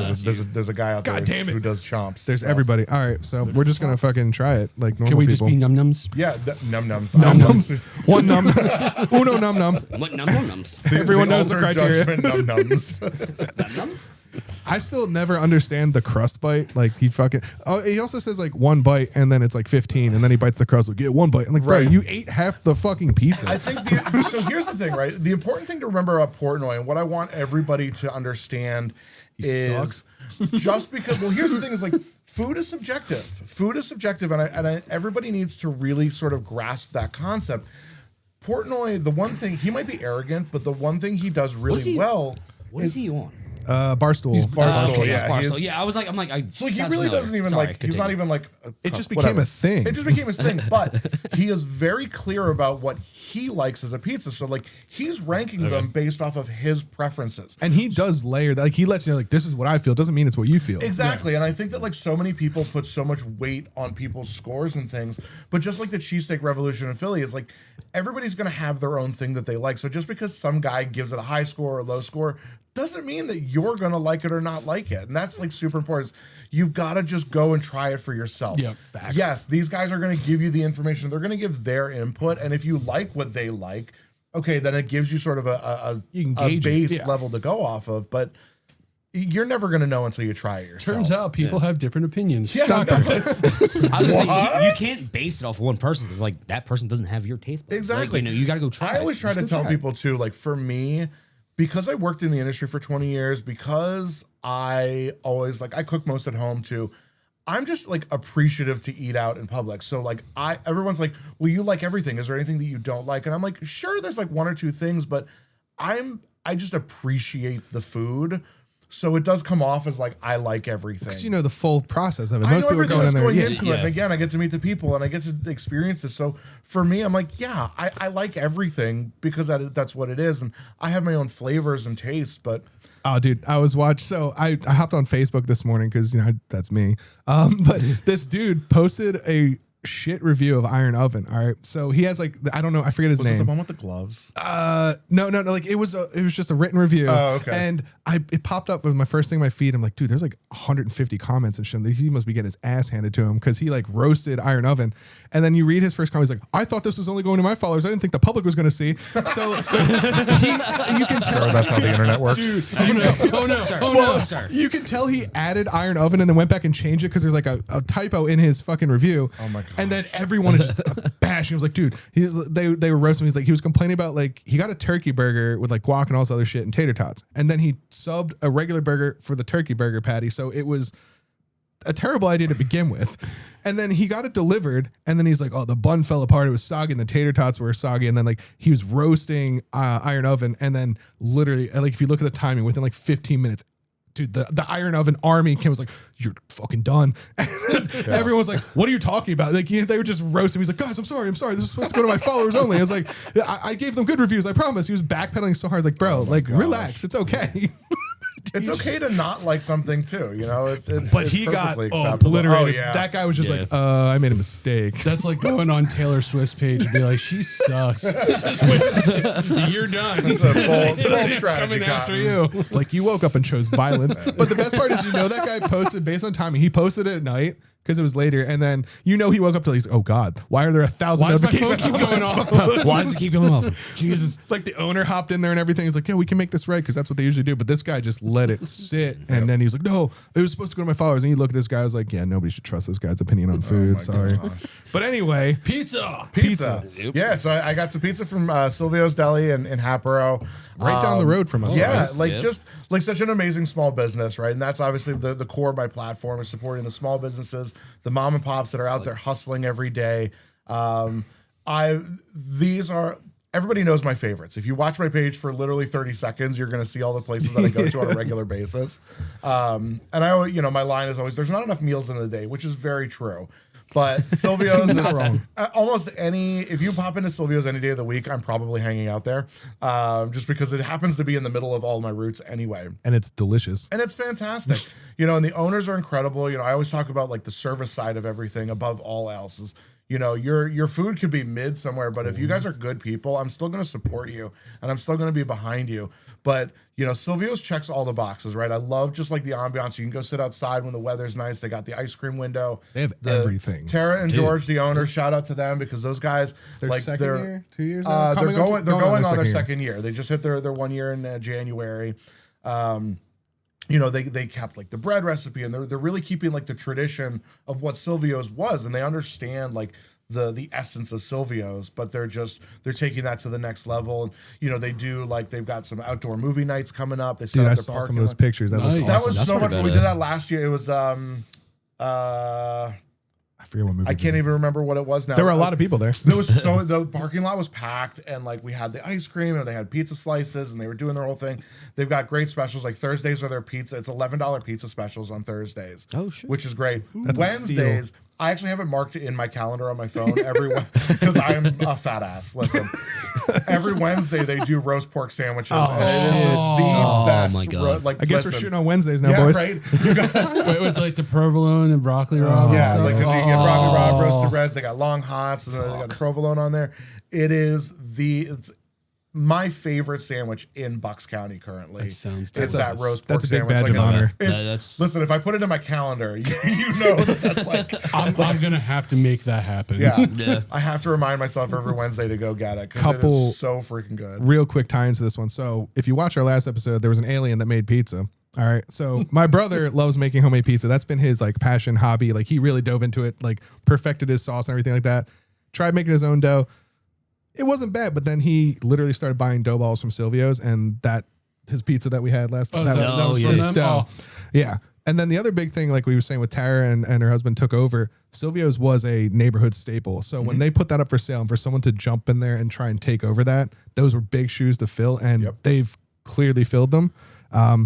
There's a guy out there God damn it. who does chomps. There's so. everybody. All right, so we're just gonna fucking try it like normal Can we people. just be num nums? Yeah, num nums. Num nums. One num. Uno num num. What nums? Everyone knows the Altered criteria. Judgement num nums. Nums? I still never understand the crust bite. Like he fucking. Oh, he also says like one bite and then it's like 15, and then he bites the crust. Like yeah, one bite. I'm like, bro, Right. you ate half the fucking pizza. I think so. Here's the thing, right? The important thing to remember about Portnoy, and what I want everybody to understand is sucks. just because. Well, here's the thing: is like food is subjective. Food is subjective, and everybody needs to really sort of grasp that concept. Portnoy, the one thing he might be arrogant, but the one thing he does really well. What is he on? Barstool. He's Barstool. Okay, yeah, yes, Barstool. he is- Yeah, I was like, So he really doesn't even like. He's not even like. It just became a thing. It just became his thing. But he is very clear about what he likes as a pizza. So like he's ranking them based off of his preferences. And he does layer that. Like he lets you know, like this is what I feel. Doesn't mean it's what you feel. Exactly. And I think that like so many people put so much weight on people's scores and things. But just like the cheesesteak revolution in Philly is like everybody's gonna have their own thing that they like. So just because some guy gives it a high score or a low score doesn't mean that you're gonna like it or not like it. And that's like super important. You've got to just go and try it for yourself. Yep, facts. Yes, these guys are gonna give you the information. They're gonna give their input. And if you like what they like, okay, then it gives you sort of You can a gauge it, base yeah. level to go off of. But you're never gonna know until you try it yourself. Turns out people have different opinions. Yeah, Shocker. I was gonna say, What? you can't base it off of one person because like that person doesn't have your taste buds. Exactly. Like, you got to go try. I always try to tell people too, like for me, because I worked in the industry for 20 years, because I always like I cook most at home too. I'm just like appreciative to eat out in public. So like everyone's like, well, you like everything. Is there anything that you don't like? And I'm like, sure, there's like one or two things, but I just appreciate the food. So it does come off as like I like everything. Because you know the full process of it. I Most know people are everything going that's in there. going Yeah. into it. And again, I get to meet the people and I get to experience this. So for me, I'm like, yeah, I like everything because that's what it is. And I have my own flavors and tastes, but Oh, dude, I was watching. So I hopped on Facebook this morning because that's me. But this dude posted a shit review of Iron Oven. All right, so he has like I don't know, I forget his was it name. the one with the gloves? No, like it was just a written review. Oh, okay. And it popped up with my first thing in my feed. I'm like, dude, there's like 150 comments and shit. He must be getting his ass handed to him because he like roasted Iron Oven. And then you read his first comment. He's like, I thought this was only going to my followers. I didn't think the public was going to see. So you can tell Sure, that's how the internet works. dude. Oh no! Sir. Oh Well, no! sir. You can tell he added Iron Oven and then went back and changed it because there's like a typo in his fucking review. Oh my gosh. And then everyone is just bashing. He was like, dude, they were roasting. He's like, he was complaining about like he got a turkey burger with like guac and all this other shit and tater tots, and then he subbed a regular burger for the turkey burger patty. So it was a terrible idea to begin with. And then he got it delivered, and then he's like, "Oh, the bun fell apart. It was soggy, and the tater tots were soggy." And then like he was roasting Iron Oven, and then literally, like if you look at the timing, within like 15 minutes, dude, the Iron Oven army came was like, "You're fucking done." And everyone was like, "What are you talking about?" Like they were just roasting. He's like, "Guys, I'm sorry. This was supposed to go to my followers only." I was like, I gave them good reviews. I promise." He was backpedaling so hard. I was like, "Bro, like relax. It's okay." It's okay to not like something too, you know. It's But it's he got perfectly acceptable. obliterated. Oh, yeah. That guy was just Yeah. like, I made a mistake. That's like going on Taylor Swift's page and be like, she sucks. Just wait. You're done. It's a bold It's strategy, coming after Cotton. you. Like you woke up and chose violence. But the best part is, that guy posted based on timing. He posted it at night because it was later, and then he woke up to he's oh god, why are there 1,000 Why does my phone notifications? keep going off? Why does it keep going off? Jesus, like the owner hopped in there and everything. He's like, yeah, we can make this right because that's what they usually do. But this guy just let it sit, and then he was like, no, it was supposed to go to my followers. And you look at this guy, I was like, yeah, nobody should trust this guy's opinion on food. Sorry, but anyway, Pizza. Pizza. Yep. Yeah, so I got some pizza from Silvio's Deli in Hatboro. right down the road from us. Yeah, guys. like Yep. just like such an amazing small business, right? And that's obviously the core of my platform is supporting the small businesses, the mom and pops that are out there hustling every day. These are everybody knows my favorites. If you watch my page for literally 30 seconds, you're going to see all the places that I go to on a regular basis. And I always, my line is always, there's not enough meals in the day, which is very true. But Silvio's is wrong. Almost if you pop into Silvio's any day of the week, I'm probably hanging out there, just because it happens to be in the middle of all my routes anyway. And it's delicious. And it's fantastic. And the owners are incredible. I always talk about like the service side of everything above all else is, your food could be mid somewhere, but if you guys are good people, I'm still going to support you and I'm still going to be behind you. But, Silvio's checks all the boxes, right? I love just like the ambiance. You can go sit outside when the weather's nice. They got the ice cream window. They have everything. Tara and George, the owners, shout out to them because those guys, Their second year? 2 years now? they're going on their second year. They just hit their 1 year in January. They kept like the bread recipe and they're really keeping like the tradition of what Silvio's was, and they understand like the essence of Silvio's, but they're taking that to the next level. And they do like they've got some outdoor movie nights coming up. They set up I their saw parking some of those lot. pictures. That looks awesome. That was That's so pretty much fun. We did badass. that last year. It was I forget what movie. I can't even remember what it was now. There were a lot of people there. The parking lot was packed, and like we had the ice cream and they had pizza slices and they were doing their whole thing. They've got great specials. Like Thursdays are their pizza. It's $11 pizza specials on Thursdays. Oh, shit. Which is great. That's a steal. Wednesdays, I actually have it marked in my calendar on my phone because I am a fat ass. Listen, every Wednesday they do roast pork sandwiches. And it is the best. my God. I guess we're shooting on Wednesdays now, yeah, boys. right. You got with like the provolone and broccoli rabe. yeah, and like stuff. 'cause you get broccoli rabe, roasted reds. They got long hots, and then they got the provolone on there. It's my favorite sandwich in Bucks County currently. That sounds It's delicious. that roast pork That's a big sandwich. badge of honor. That's- Listen, if I put it in my calendar, you know that's like. I'm gonna have to make that happen. Yeah. Yeah. I have to remind myself every Wednesday to go get it because it Couple- is so freaking good. Real quick tie-ins to this one. So if you watch our last episode, there was an alien that made pizza. All right. So my brother loves making homemade pizza. That's been his like passion, hobby. Like he really dove into it, like perfected his sauce and everything like that. Tried making his own dough. It wasn't bad, but then he literally started buying dough balls from Silvio's, and that his pizza that we had last Oh, that that was was from his them? dough. Oh. Yeah. And then the other big thing, like we were saying with Tara and her husband took over, Silvio's was a neighborhood staple. So when they put that up for sale and for someone to jump in there and try and take over that, those were big shoes to fill, and they've clearly filled them.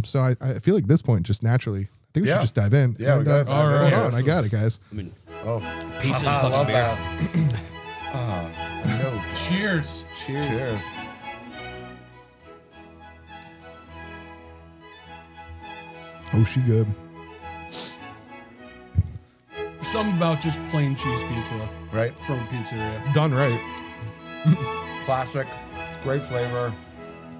So I feel like at this point, just naturally, I think we should just dive in. Yeah, we And, gotta dive hold in. on, Yeah, I got it, guys. I mean, Oh, pizza I and love fucking beer. that. No. Cheers. Cheers. Oh, she good. Something about just plain cheese pizza Right? from a pizzeria. Done right. Classic. Great flavor.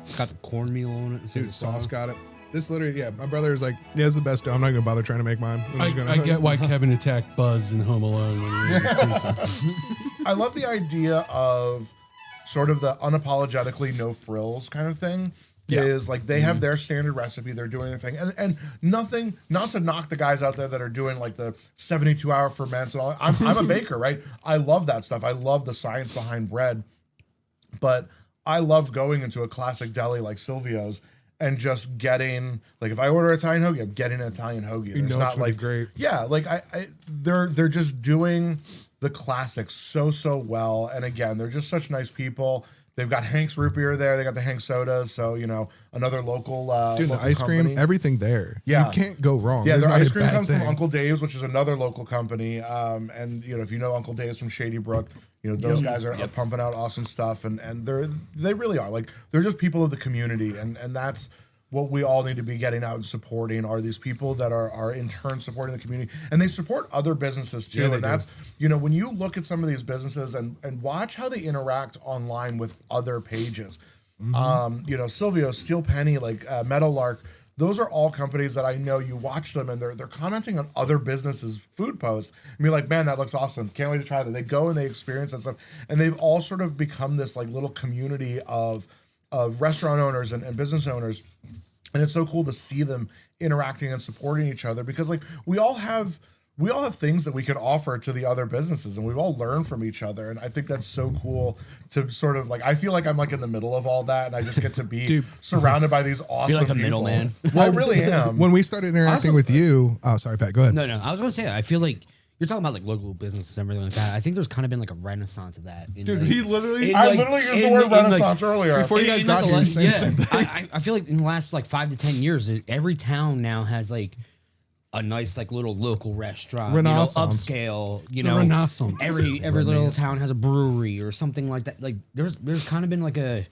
It's got the cornmeal on it. Dude, sauce got it. This literally, yeah, my brother is like, yeah, it's the best dough. I'm not going to bother trying to make mine. I'm just gonna, I get why Kevin attacked Buzz in Home Alone when he made his pizza. I love the idea of sort of the unapologetically no frills kind of thing. Yeah. Is like they have their standard recipe, they're doing their thing, and nothing. Not to knock the guys out there that are doing like the 72-hour ferments and all. I'm a baker, right? I love that stuff. I love the science behind bread, but I love going into a classic deli like Silvio's and just getting like if I order Italian hoagie, I'm getting an Italian hoagie. You know There's it's gonna be great. Yeah, like they're just doing the classics so well, and again, they're just such nice people. They've got Hank's root beer there. They got the Hank sodas. So, another local dude, the local ice company. cream, everything there. Yeah. You can't go wrong. Yeah, There's their not ice a cream bad comes thing. from Uncle Dave's, which is another local company. And if you know Uncle Dave's from Shady Brook, those guys are pumping out awesome stuff, and they really are like they're just people of the community, and that's what we all need to be getting out and supporting are these people that are in turn supporting the community, and they support other businesses too. Yeah, they and that's when you look at some of these businesses and watch how they interact online with other pages. Silvio, Steel Penny, like Meadowlark, those are all companies that I know you watch them and they're commenting on other businesses' food posts and be like, man, that looks awesome. Can't wait to try that. They go and they experience that stuff. And they've all sort of become this like little community of restaurant owners and business owners. And it's so cool to see them interacting and supporting each other because like we all have things that we can offer to the other businesses and we've all learned from each other. And I think that's so cool to sort of like, I feel like I'm like in the middle of all that and I just get to be surrounded by these awesome You're like the people. middleman. Well, I really am. When we started interacting Also- with you, oh, sorry, Pat, go ahead. No, I was gonna say I feel like You're talking about like local businesses and everything like that. I think there's kind of been like a renaissance of that. Dude, like, he literally. I literally used the word renaissance earlier. Before you guys in, got like, here, the saying yeah, the same thing. I feel like in the last like 5 to 10 years, every town now has like a nice like little local restaurant, Renaissance. Upscale. Renaissance. Every little town has a brewery or something like that. Like there's kind of been like a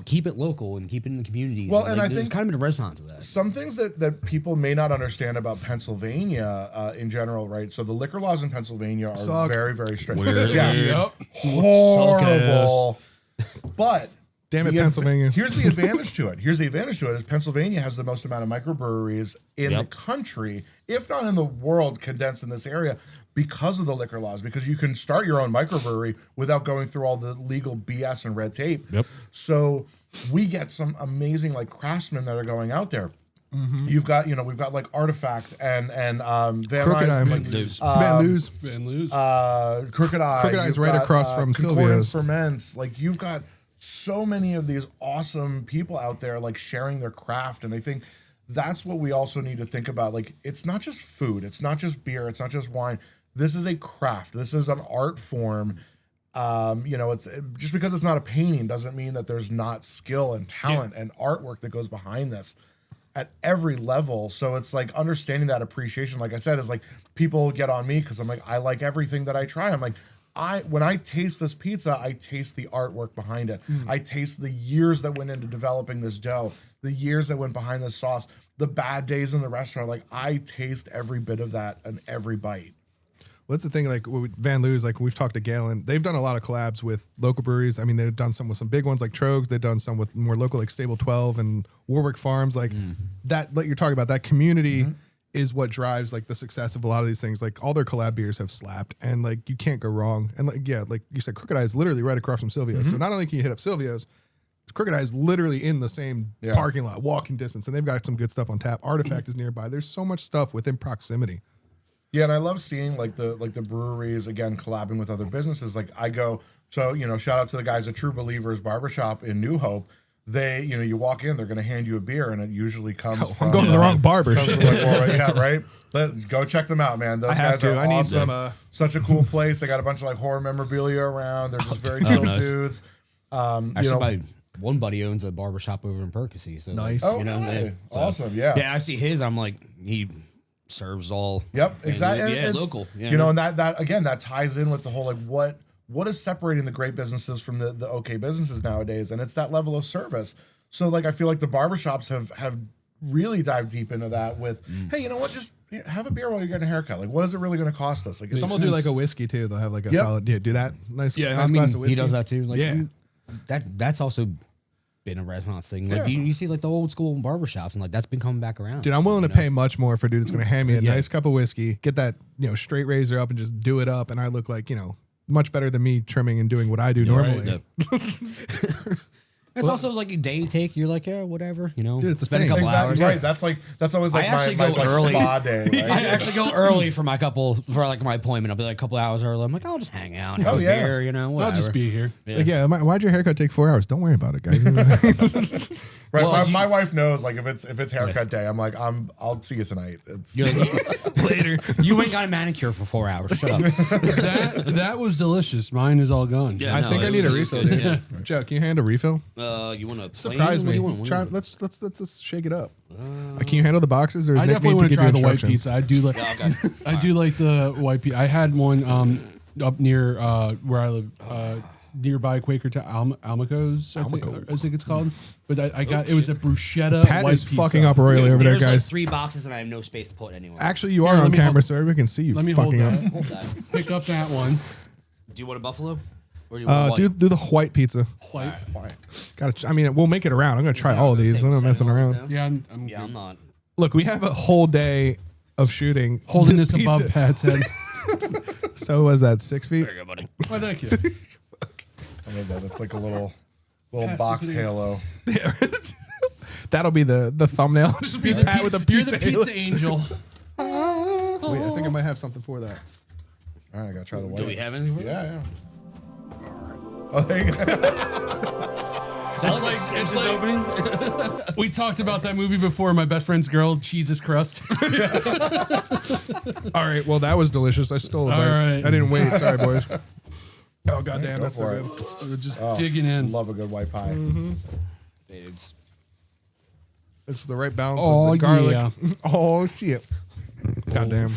keep it local and keep it in the communities. Well, and I there's think kind of been a renaissance of that. Some things that people may not understand about Pennsylvania in general, right? So the liquor laws in Pennsylvania are very, very strict. Yep. Horrible. But Damn it, Pennsylvania. Here's the advantage to it. Is Pennsylvania has the most amount of microbreweries in the country, if not in the world, condensed in this area because of the liquor laws, because you can start your own microbrewery without going through all the legal BS and red tape. Yep. So we get some amazing like craftsmen that are going out there. Mm-hmm. You've got, we've got like Artifact and Van Crooked Eye, Nuys, Van Nuys. Van Luz. Crooked Eye. Crooked Eye's You've right got, across from Concordance Silvio's. Ferments. Like you've got so many of these awesome people out there like sharing their craft, and I think that's what we also need to think about. Like it's not just food, it's not just beer, it's not just wine. This is a craft. This is an art form. It's just because it's not a painting doesn't mean that there's not skill and talent and artwork that goes behind this at every level. So it's like understanding that appreciation, like I said, is like people get on me because I'm like, I like everything that I try. I'm like, when I taste this pizza, I taste the artwork behind it. I taste the years that went into developing this dough, the years that went behind this sauce, the bad days in the restaurant. Like I taste every bit of that and every bite. What's the thing, like Van Luz, like we've talked to Galen, they've done a lot of collabs with local breweries. I mean, they've done some with some big ones like Trogs. They've done some with more local like Stable 12 and Warwick Farms. Like that, like you're talking about, that community is what drives like the success of a lot of these things. Like all their collab beers have slapped, and like you can't go wrong. And like, yeah, like you said, Crooked Eye is literally right across from Silvio's. So not only can you hit up Silvio's, Crooked Eye is literally in the same parking lot, walking distance, and they've got some good stuff on tap. Artifact is nearby. There's so much stuff within proximity. Yeah, and I love seeing like the breweries again collabing with other businesses. Like I go, so shout out to the guys at True Believers Barbershop in New Hope. They, you walk in, they're going to hand you a beer, and it usually comes from. I'm going to the wrong barber. Yeah, right. Go check them out, man. Those guys are I need awesome. some. Such a cool place. They got a bunch of like horror memorabilia around. They're just very chill nice. dudes. Actually, my one buddy owns a barbershop over in Percy. So Nice. Oh, yeah, so- awesome. Yeah. Yeah, I see his. I'm like, he serves all. Yep. Exactly. Yeah, It's, local. Yeah, and that again, that ties in with the whole like what is separating the great businesses from the okay businesses nowadays, and it's that level of service. So like I feel like the barbershops have really dived deep into that with, hey, you know what, just have a beer while you're getting a haircut. Like, what is it really going to cost us? Like, Some will do like a whiskey too. They'll have like a solid, do that. Nice, Yeah, nice glass of whiskey. he does that too. Like, Yeah. that's also been a renaissance thing. Like you see like the old school barbershops, and like that's been coming back around. Dude, I'm willing to pay much more for a dude that's going to hand me a nice cup of whiskey, get that straight razor up, and just do it up, and I look like much better than me trimming and doing what I do normally. Right. It's also like a day take. You're like, yeah, whatever, Dude, it's a been a thing. couple hours. Right. That's always like I actually my go early. spa day. Right? I actually go early for my appointment. I'll be like a couple hours early. I'm like, I'll just hang out, have a beer, whatever. I'll just be here. Yeah. Like, yeah, why'd your haircut take 4 hours? Don't worry about it, guys. Right. Well, so my wife knows, like, if it's haircut day, I'm like, I'll see you tonight. It's You're like, later. You ain't got a manicure for 4 hours. Shut up. That was delicious. Mine is all gone. Yeah. I No, think I it need a was refill, good. dude. Yeah. Joe, can you hand a refill? You want to Surprise me. Let's shake it up. Can you handle the boxes, or is I Nick definitely need to want to give try you the white instructions? pizza. I do like. Yeah, okay. I do like the white pizza. I had one up near where I live, nearby Quaker Town, Almaco's. I think it's called. But I got it was a bruschetta Pat white is pizza. fucking up royally over there, There's like guys. 3 boxes, and I have no space to put it anywhere. Actually, you are Here, on let me camera, hold- so everybody can see you. Let me hold fucking that. up. Hold that. Pick up that one. Do you want a buffalo? Or do you want a Do white? the white pizza. White. Got. I mean, we'll make it around. I'm gonna try all of these. I'm not messing around. Yeah, I'm Yeah, I'm not. Look, we have a whole day of shooting. holding this pizza. above Pat's head. So was that 6 feet? There you go, buddy. Why, thank you. I love that. It's like a little box halo. That'll be the thumbnail. Just be Pat with a You're pizza. the pizza angel. Wait, I think I might have something for that. All right, I gotta try the white. Do we have anything? Yeah. Oh, there you go. So it's like opening. We talked about that movie before. My best friend's girl, Jesus Crust. All right. Well, that was delicious. I stole it. All right. I didn't wait. Sorry, boys. Oh, goddamn. That's so for good. Just digging in. Love a good white pie. It's the right balance Oh, of the garlic. yeah. Oh, shit. Goddamn.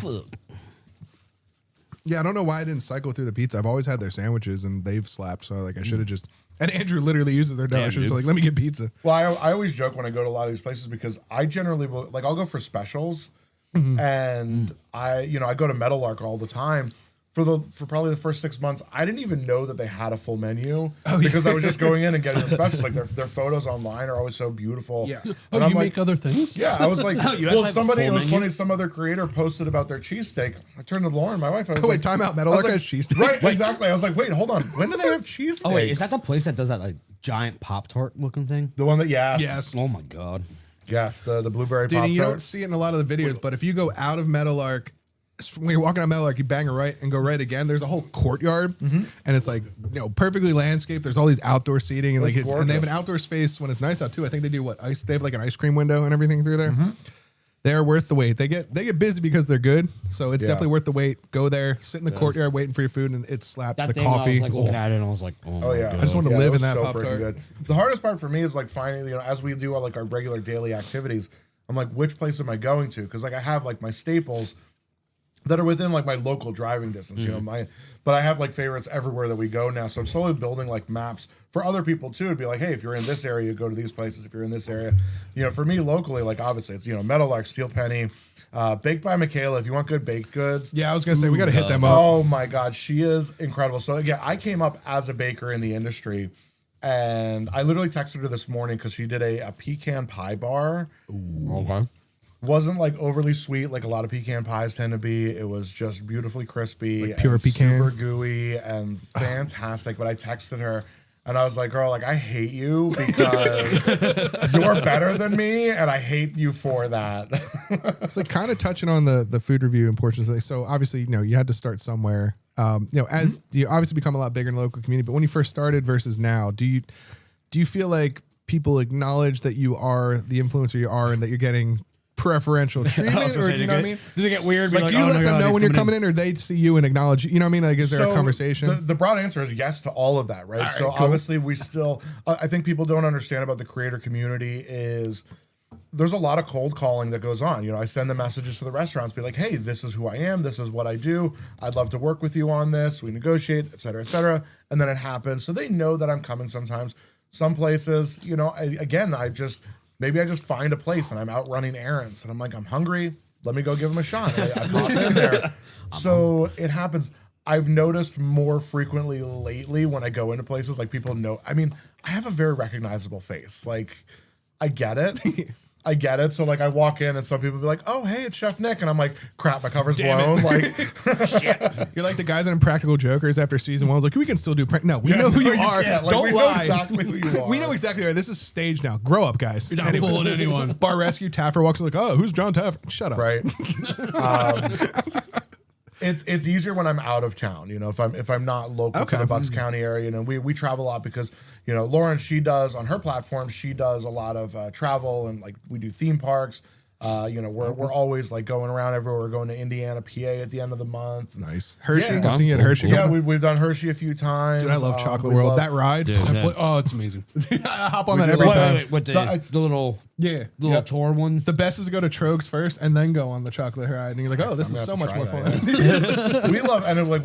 Yeah, I don't know why I didn't cycle through the pizza. I've always had their sandwiches and they've slapped. So like I should have just. And Andrew literally uses their dough. I should have been like, let me get pizza. Well, I always joke when I go to a lot of these places because I generally will, like, I'll go for specials, and I go to Meadowlark all the time. For probably the first 6 months, I didn't even know that they had a full menu because I was just going in and getting the specials. Like their photos online are always so beautiful. Yeah. Oh, you make other things? Yeah, I was like, You well, actually have a somebody, it full was menu? funny, some other creator posted about their cheesesteak. I turned to Lauren, my wife. I was Oh, like, wait, time out. I was Meadowlark like, has cheese. Right, exactly. I was like, wait, hold on. When do they have cheesesteaks? Oh wait, is that the place that does that like giant Pop-Tart looking thing? the one that? Yes, Yes. Oh my god. yes. The blueberry Dude, pop you don't tart. see it in a lot of the videos, but if you go out of Meadowlark, when you're walking on Meadowlark, you bang a right and go right again. There's a whole courtyard, and it's like perfectly landscaped. There's all these outdoor seating, and It's and they have an gorgeous. outdoor space when it's nice out too. I think they do ice. They have like an ice cream window and everything through there. They're worth the wait. They get busy because they're good, so it's Yeah. definitely worth the wait. Go there, sit in the courtyard waiting for your food, and it slaps. That the thing coffee. I was like looking at it and I was like, Oh yeah, I just want to Yeah, live it was in that so Pop-Tart. freaking good. The hardest part for me is like finding, as we do like our regular daily activities, I'm like, which place am I going to? Because like I have like my staples that are within like my local driving distance, but I have like favorites everywhere that we go now. So I'm slowly building like maps for other people too. It'd be like, hey, if you're in this area, go to these places. If you're in this area, for me locally, like obviously it's Meadowlark, Steel Penny, Baked by Michaela. If you want good baked goods, Yeah, I was gonna say we got to hit them up. oh my God, she is incredible. So again, I came up as a baker in the industry, and I literally texted her this morning because she did a pecan pie bar. okay. Wasn't like overly sweet like a lot of pecan pies tend to be. It was just beautifully crispy, Like pure and pecan? super gooey and fantastic. But I texted her and I was like, girl, like I hate you because you're better than me, and I hate you for that. It's like kind of touching on the food review and portions. So obviously, you had to start somewhere. As you obviously become a lot bigger in the local community, but when you first started versus now, do you feel like people acknowledge that you are the influencer you are and that you're getting preferential treatment, or you know what I mean? Does it get weird? Like, do you let them know when you're coming in, or they see you and acknowledge you? You know what I mean? Like, is there a conversation? The broad answer is yes to all of that, right? So obviously we still, I think people don't understand about the creator community is there's a lot of cold calling that goes on. I send the messages to the restaurants, be like, hey, this is who I am. This is what I do. I'd love to work with you on this. We negotiate, et cetera, et cetera. And then it happens. So they know that I'm coming sometimes. Some places, maybe I just find a place and I'm out running errands and I'm like, I'm hungry. Let me go give them a shot. I pop in there. So it happens. I've noticed more frequently lately when I go into places, like people know, I have a very recognizable face. Like, I get it. I get it. So like I walk in and some people be like, oh, hey, it's Chef Nick. And I'm like, crap, my cover's blown. Like, You're like the guys in Impractical Jokers after season 1. I was like, we can still do prank. No, we know who you are. can't. Like, Don't we lie. know exactly who you are. We know exactly right. This is staged now. Grow up, guys. You're not fooling anyone. Bar rescue. Taffer walks in like, oh, who's John Taffer? Shut up. Right. It's easier when I'm out of town, if I'm not local to the Bucks County area. We travel a lot because, Lauren, she does on her platform, she does a lot of travel, and like we do theme parks. We're always like going around everywhere. We're going to Indiana, PA at the end of the month. Nice. Hershey. Yeah. I've seen you at Hershey. Yeah, we've done Hershey a few times. Dude, I love Chocolate we World. love- That ride. Oh, it's amazing. I hop on We that do every love- time. Wait, what the little Yeah. little tour one? The best is to go to Trogs first and then go on the chocolate ride. And you're like, oh, this is so much more fun. We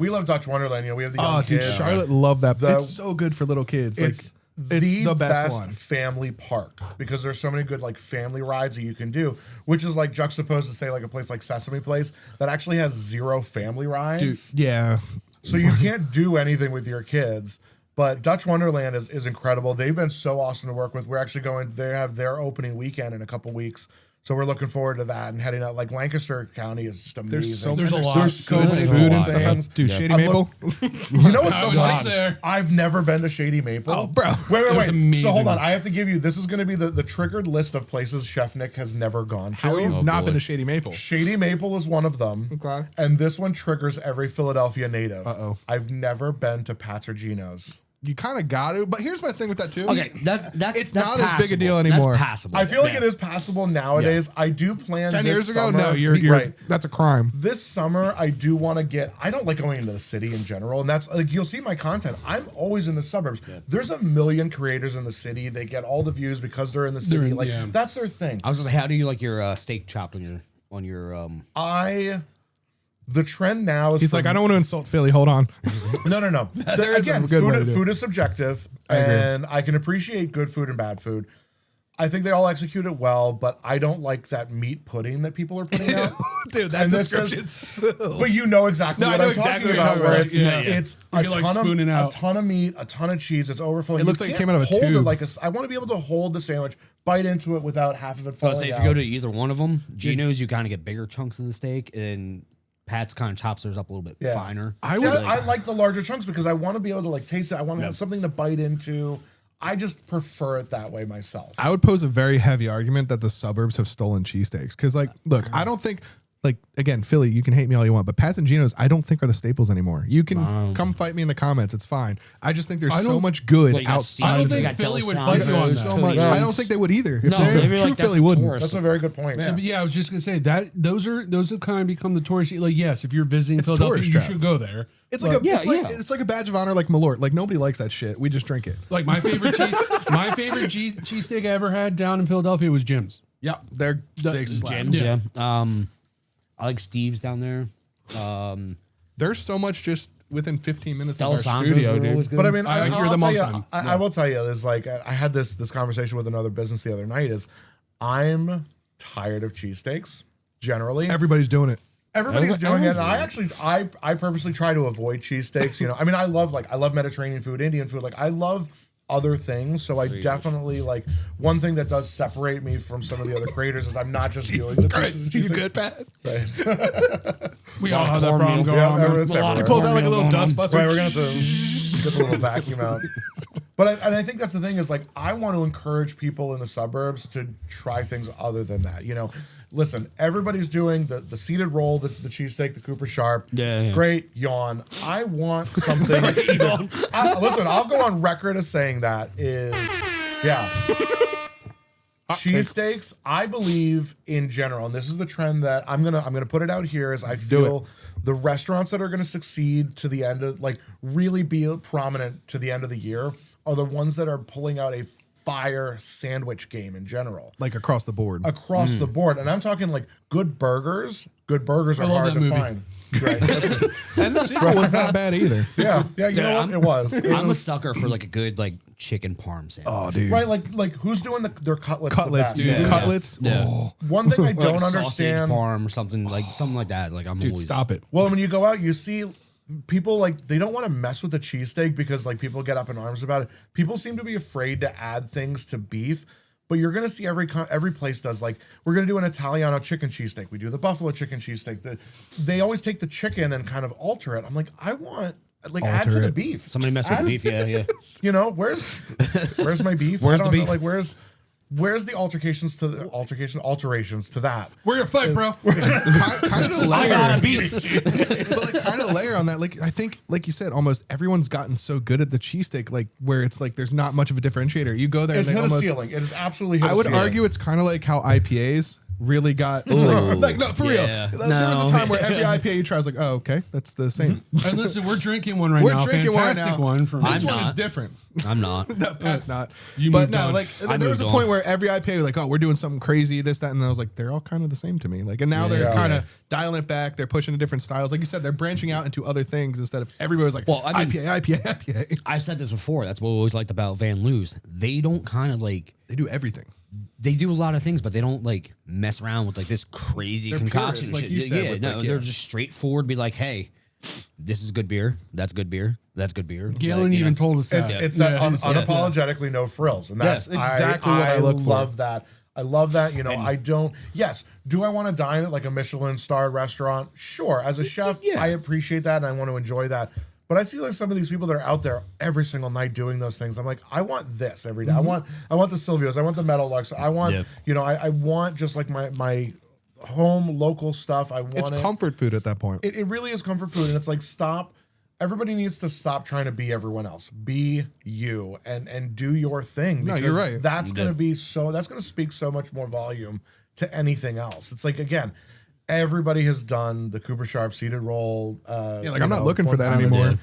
love Dutch Wonderland. We have the young Oh, dude, kids. Charlotte loved that. The- It's so good for little kids. It's the best one. family park because there's so many good like family rides that you can do, which is like juxtaposed to say like a place like Sesame Place that actually has 0 family rides. Dude, yeah. So you can't do anything with your kids. But Dutch Wonderland is incredible. They've been so awesome to work with. We're actually they have their opening weekend in a couple weeks. So we're looking forward to that and heading out. Like Lancaster County is just amazing. There's a lot. There's so Good many food cool and stuff. things. Dude, Shady I'm Maple. You know what's I so was funny? just there. I've never been to Shady Maple. Oh, bro. Wait. was amazing. So hold on. I have to give you, this is going to be the triggered list of places Chef Nick has never gone to. How have you not boy. been to Shady Maple? Shady Maple is one of them. Okay. And this one triggers every Philadelphia native. Uh-oh. I've never been to Pat's or Gino's. you kind of got to. But here's my thing with that too. Okay, that's it's that's not as big a passable. deal anymore. That's passable. I feel like it is passable nowadays. I do plan 10 this years ago, summer, no, you're right. that's a crime. This summer, I do want to get. I don't like going into the city in general, and that's like you'll see my content. I'm always in the suburbs. There's a million creators in the city. They get all the views because they're in the city. That's their thing. I was gonna say, how do you like your steak chopped on your The trend now is He's like, I don't want to insult Philly. Hold on. No. Again, good way to do it. food is subjective, and I can appreciate good food and bad food. I think they all execute it well, but I don't like that meat pudding that people are putting out. Dude, that And this description's But you know exactly what I know I'm exactly talking what about. you're Where talking it's, about. it's You're a like spooning a out. ton of meat, a ton of cheese. It's overflowing. It looks You like it can't came out of a hold it tube. like I want to be able to hold the sandwich, bite into it without half of it I falling was say, if out. you go to either one of them, Gino's, you kind of get bigger chunks of the steak, and Pat's kind of chops theirs up a little bit finer. I like the larger chunks because I want to be able to like taste it. I want to have something to bite into. I just prefer it that way myself. I would pose a very heavy argument that the suburbs have stolen cheesesteaks. Because, like, look, I don't think, like, again, Philly, you can hate me all you want, but Pat's and Gino's, I don't think are the staples anymore. You can come fight me in the comments. It's fine. I just think there's so much good Well, you got outside. I don't of think it. Philly would Del fight you on There's that. so much. I don't think they would either. If No, they're maybe true like that's Philly a wouldn't. tourist. That's a very good point. But yeah, I was just gonna say that those have kind of become the tourist. Like, yes, if you're visiting It's a Philadelphia, tourist you trap. should go there. It's like But- it's like a badge of honor, like Malort. Like nobody likes that shit. We just drink it. like my favorite cheesesteak I ever had down in Philadelphia was Jim's. Yeah, they're steaks slap. Jim's, yeah. I like Steve's down there. There's so much just within 15 minutes of our D'Alessandro's studio, are dude. always good. But I mean, I hear I'll them tell all you, the time. I will tell you, there's like I had this conversation with another business the other night. Is I'm tired of cheesesteaks generally. Everybody's doing it. Everybody's doing it. And I purposely try to avoid cheesesteaks. You know, I mean, I love Mediterranean food, Indian food. Like I love other things. So I definitely like one thing that does separate me from some of the other creators is I'm not just doing the pieces of You cheesesteak. good, Pat? Right. We all have that problem going Yeah, on. everyone's man. everywhere. He pulls out like a little dust buster. Right, we're gonna have to get the little vacuum out. But I think that's the thing is like I want to encourage people in the suburbs to try things other than that. You know, listen, everybody's doing the seated roll, the cheesesteak, the Cooper Sharp. Yeah. Great, yawn. I want something. Listen, I'll go on record as saying that is, yeah. Cheesesteaks, I believe in general, and this is the trend that I'm gonna put it out here. Is I feel the restaurants that are gonna succeed to the end of like really be prominent to the end of the year are the ones that are pulling out a fire sandwich game in general, Like across the board. across the board. And I'm talking like good burgers. Good burgers are love hard that to movie. find. Right. And the sequel was not bad either. Yeah. You know what? It was. I'm a sucker for like a good like chicken parm sandwich. Oh, dude. Right, like who's doing their cutlets? Cutlets, the best? dude. Yeah. Cutlets. Yeah. Oh, One thing I Or, like, don't sausage understand. parm or something like that. Like I'm dude, always stop it. Well, when you go out, you see people like they don't want to mess with the cheesesteak because like people get up in arms about it. People seem to be afraid to add things to beef. But you're gonna see every place does like we're gonna do an Italiano chicken cheesesteak. We do the buffalo chicken cheesesteak. They always take the chicken and kind of alter it. I'm like, I want like add to Alter the it. beef. Somebody mess with the beef, yeah. You know, where's my beef? Where's I don't the know, beef? like where's the alterations to that? We're gonna fight, bro. Kind of I got a beef. but like kind of layer on that. Like I think, like you said, almost everyone's gotten so good at the cheesesteak, like where it's like there's not much of a differentiator. You go there It's and they hit a almost. ceiling. It is absolutely hit I a would ceiling. argue it's kind of like how IPAs really got Ooh, like no for yeah. real. There was No. a time where every IPA you try was like, oh okay, that's the same. And listen, we're drinking one right We're now. drinking one right Fantastic now. one from This I'm one is not. different. I'm not. No, Pat's not. You But moved no, on. like I there was a moved point on. where every IPA was like, oh, we're doing something crazy, this, that, and then I was like, they're all kind of the same to me. Like, and now they're Yeah. kind of dialing it back. They're pushing to different styles. Like you said, they're branching out into other things instead of everybody was like, Well, I mean- IPA. I've said this before. That's what I always liked about Van Loo's. They don't kind of like They do everything. they do a lot of things, but they don't like mess around with like this crazy They're concoction. purists, like shit. you said, yeah, with, no, like, they're yeah. just straightforward. Be like, hey, this is good beer. That's good beer. That's good beer. Galen Like, you even know. told us that. It's that Yeah, it's- unapologetically no frills, and that's exactly what I look for. love that. I love that. You know, I don't. Yes, do I want to dine at like a Michelin-starred restaurant? Sure. As a chef, Yeah. I appreciate that and I want to enjoy that. But I see like some of these people that are out there every single night doing those things. I'm like, I want this every day. I want the Silvios. I want the Metal Larks. I want, Yeah. you know, I want just like my home local stuff. I want It's it. comfort food at that point. It really is comfort food, and it's like stop. everybody needs to stop trying to be everyone else. Be you and do your thing. No, you're right. That's going to speak so much more volume to anything else. It's like, again, everybody has done the Cooper Sharp seated roll. I'm not looking for that anymore.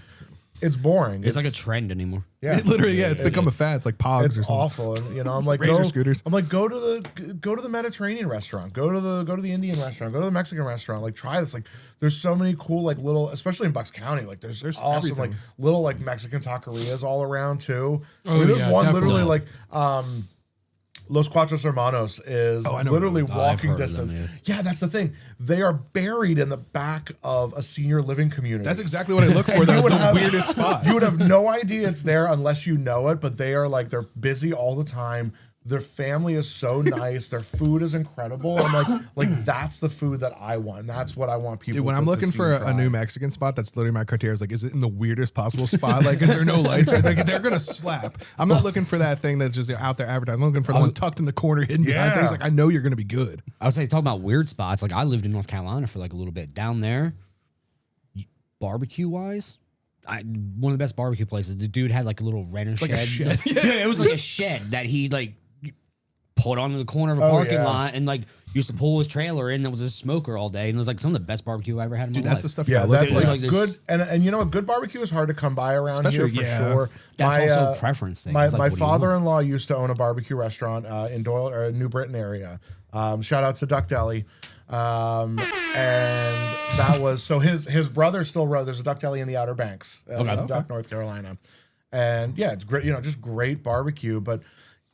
It's boring. It's like a trend anymore. Yeah, It literally, it's become a fad. It's like Pogs it's or something. awful. And I'm like, Razor scooters. I'm like, go to the Mediterranean restaurant, go to the Indian restaurant, go to the Mexican restaurant. Like, try this. Like, there's so many cool, like, little, especially in Bucks County. Like, there's awesome everything. like little like Mexican taquerias all around too. Oh, there's yeah, one definitely. literally like Los Cuatro Hermanos is literally walking heard of them, distance. Yeah, that's the thing. They are buried in the back of a senior living community. That's exactly what I look for. The weirdest spot. You would have no idea it's there unless you know it, but they are like, they're busy all the time. Their family is so nice. Their food is incredible. I'm like that's the food that I want. That's what I want people Dude, when to I'm looking see for and a try. new Mexican spot, that's literally my criteria. Is like, is it in the weirdest possible spot? Like, is there no lights? Like, they're gonna slap. I'm not looking for that thing that's just out there advertising. I'm looking for the one tucked in the corner, hidden behind Yeah. things. Like, I know you're gonna be good. I was like talking about weird spots. Like I lived in North Carolina for like a little bit. Down there, barbecue wise, one of the best barbecue places. The dude had like a little renter shed. Like a shed. Yeah, it was like a shed that he like put on the corner of a Oh, parking yeah. lot and like used to pull his trailer in. There was a smoker all day, and it was like some of the best barbecue I ever had in Dude, my that's life. the stuff you Yeah, gotta look that's for. like, like this- good. And you know what? Good barbecue is hard to come by around Especially- here for yeah. sure. That's My, also a preference thing. My It's like, what do you want? father-in-law used to own a barbecue restaurant in Doyle or New Britain area. Shout out to Duck Deli. And that was so his brother still runs. There's a Duck Deli in the Outer Banks, in Duck, North Carolina, and yeah, it's great. Just great barbecue. But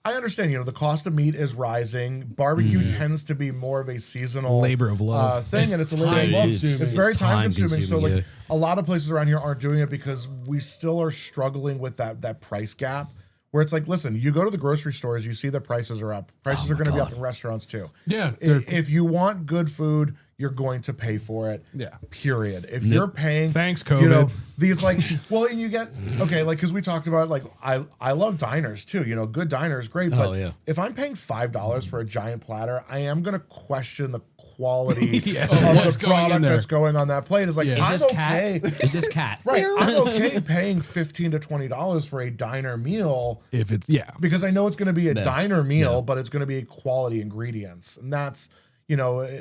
I understand, the cost of meat is rising. Barbecue tends to be more of a seasonal Labor of love. thing, and it's a labor of love. time-consuming. It's very It's time consuming. So like time-consuming, a lot of places around here aren't doing it because we still are struggling with that price gap. Where it's like, listen, you go to the grocery stores, you see the prices are up. Prices are going to be up in restaurants too. Yeah, If you want good food, you're going to pay for it. Yeah. Period. If you're paying, Thanks, COVID. these like, well, and you get okay, like because we talked about like I love diners too. Good diner is great, but yeah. if I'm paying $5 for a giant platter, I am going to question the quality Yeah. of What's the going in product there. that's going on that plate. Is like Yeah. Is I'm this okay. cat? Is this cat? Right, I'm okay paying $15 to $20 for a diner meal If it's because I know it's going to be a Yeah. diner meal, Yeah. but it's going to be quality ingredients, and that's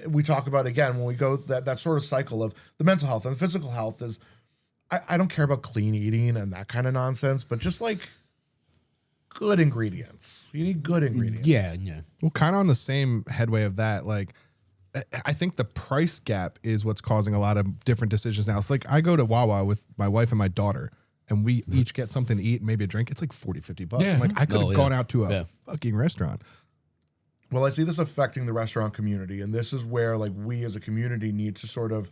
we talk about again when we go that sort of cycle of the mental health and the physical health is. I don't care about clean eating and that kind of nonsense, but just like good ingredients. You need good ingredients. Yeah. well, kind of on the same headway of that. Like, I think the price gap is what's causing a lot of different decisions now. It's like I go to Wawa with my wife and my daughter, and we each get something to eat, maybe a drink. It's like $40-$50. Yeah. I'm like, I could have Oh, yeah. gone out to a Yeah. fucking restaurant. Well, I see this affecting the restaurant community, and this is where like we as a community need to sort of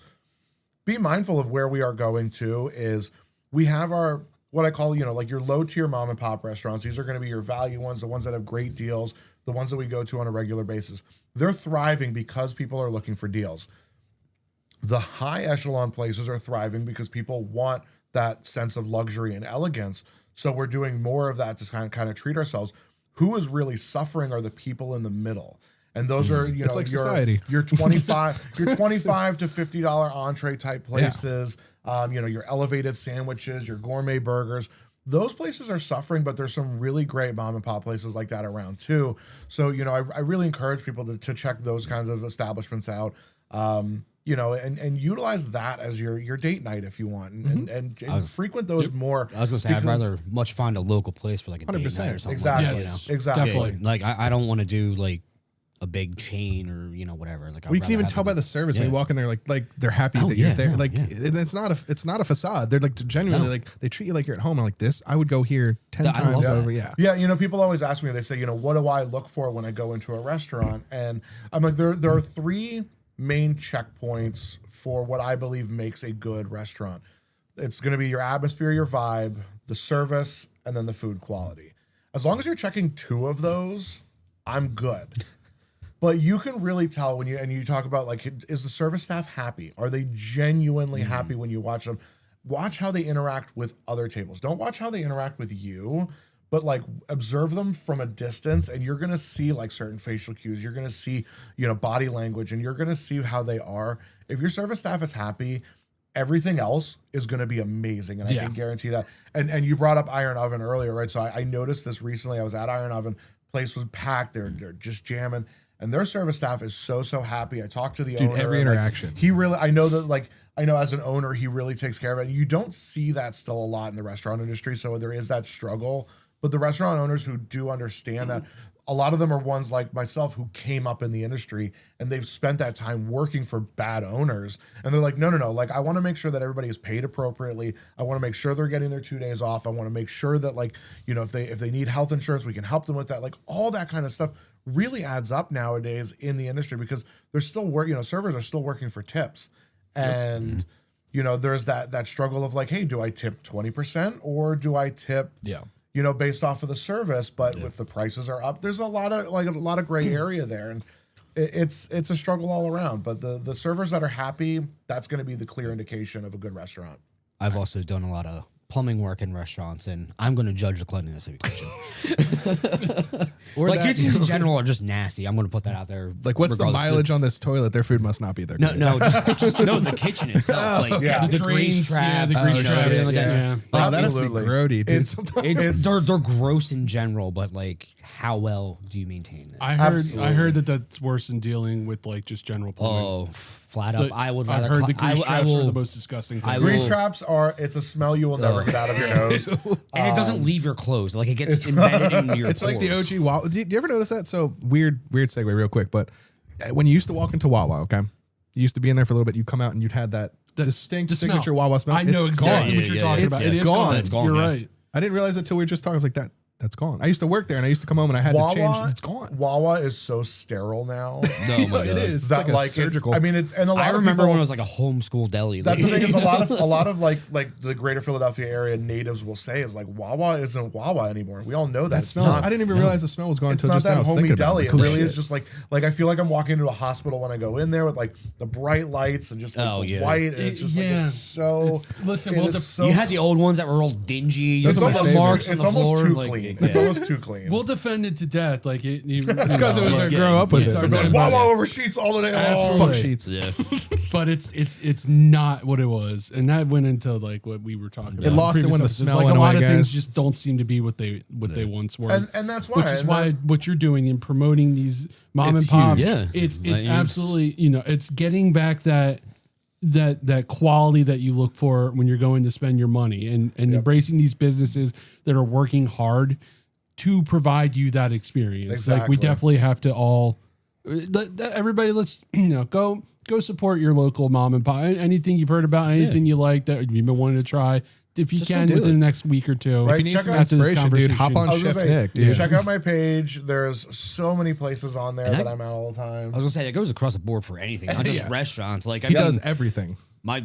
be mindful of where we are going to. Is we have our what I call like your low tier mom and pop restaurants. These are going to be your value ones, the ones that have great deals, the ones that we go to on a regular basis. They're thriving because people are looking for deals. The high echelon places are thriving because people want that sense of luxury and elegance. So we're doing more of that to kind of treat ourselves. Who is really suffering are the people in the middle. And those are, It's like society. your 25 to $50 entree type places, your elevated sandwiches, your gourmet burgers. Those places are suffering, but there's some really great mom and pop places like that around too. So, I really encourage people to check those kinds of establishments out. And utilize that as your date night if you want, and frequent those more. I was gonna say I'd because- rather much find a local place for like a date 100%. night or something. Exactly, Like that, Yes. exactly. Definitely. Like I don't want to do like a big chain or whatever. Like We can even tell by the service when Yeah. you walk in there, like they're happy Oh, that you're yeah, there. no, Like yeah. it's not a facade. They're like genuinely No. like they treat you like you're at home. I'm like this. I would go here 10 I love times that. over. Yeah. Yeah, people always ask me. They say, what do I look for when I go into a restaurant? And I'm like, there are three main checkpoints for what I believe makes a good restaurant. It's going to be your atmosphere, your vibe, the service, and then the food quality. As long as you're checking two of those, I'm good. But you can really tell when you talk about like, is the service staff happy? Are they genuinely happy when you watch them? Watch how they interact with other tables. Don't watch how they interact with you, but like observe them from a distance, and you're gonna see like certain facial cues. You're gonna see body language, and you're gonna see how they are. If your service staff is happy, everything else is going to be amazing. And I can guarantee that. And you brought up Iron Oven earlier, right? So I noticed this recently. I was at Iron Oven, place was packed. They're just jamming. And their service staff is so happy. I talked to the owner. Every interaction. He really, I know as an owner, he really takes care of it. You don't see that still a lot in the restaurant industry. So there is that struggle. But the restaurant owners who do understand that, a lot of them are ones like myself who came up in the industry and they've spent that time working for bad owners. And they're like, no. Like, I want to make sure that everybody is paid appropriately. I want to make sure they're getting their 2 days off. I want to make sure that, like, you know, if they need health insurance, we can help them with that. Like, all that kind of stuff really adds up nowadays in the industry because they're still servers are still working for tips. And, you know, there's that struggle of like, hey, do I tip 20% or do I tip, you know, based off of the service, but with the prices are up, there's a lot of gray area there. And it's a struggle all around, but the servers that are happy, that's going to be the clear indication of a good restaurant. I've also done a lot of plumbing work in restaurants, and I'm going to judge the cleanliness of your kitchen. Or like kitchens in general are just nasty. I'm going to put that out there. Like, what's the mileage on this toilet? Their food must not be there. No, just the kitchen itself. Like the grease trap, the grease trap. Oh, that is grody, dude. They're gross in general, but like, how well do you maintain this? I heard that's worse than dealing with like just general plumbing. Oh, flat up. I would rather. I've heard the grease traps are the most disgusting thing. Grease traps it's a smell you will never get out of your nose. And it doesn't leave your clothes. Like, it gets embedded into your It's pores. like the OG Wawa. Do you ever notice that? So weird segue real quick. But when you used to walk into Wawa, okay? You used to be in there for a little bit. You come out and you'd had that distinct signature Wawa smell. I know exactly what you're talking about. It is gone. It's gone. You're right. I didn't realize it until we were just talking. I was like, that's gone. I used to work there and I used to come home and I had to change. It's gone. Wawa is so sterile now. No, my God. It is. That like surgical. I mean, and a lot I of remember people, when it was like a homeschool deli. That's the thing is a lot of like the greater Philadelphia area natives will say is like Wawa isn't Wawa anymore. We all know that. It smells. I didn't even realize the smell was gone until just now. It's not that homey deli. It Cool really shit. is just like I feel like I'm walking into a hospital when I go in there with like the bright lights and just like the white. And it's just like it's so. You had the old ones that were all dingy. It's almost marks on the floor. Too clean. It's almost too clean. We'll defend it to death. Like it's because it was our grow up with it. Like, Wawa over sheets all the day long. Fuck sheets. Yeah. But it's not what it was, and that went into like what we were talking about. It lost it when the smell like went a lot away, of things guys. just don't seem to be what they once were, and that's why. Which is why what you're doing in promoting these mom and pops, it's absolutely it's getting back that quality that you look for when you're going to spend your money and embracing these businesses that are working hard to provide you that experience. Exactly. Like we definitely have to all everybody let's go support your local mom and pop. Anything you've heard about, anything you like that you've been wanting to try, if you can within the next week or two. Right, if you need some inspiration, dude, hop on Chef Nick, dude. Check out my page. There's so many places on there that I'm at all the time. I was gonna say that goes across the board for anything, not just restaurants. Like he does everything. My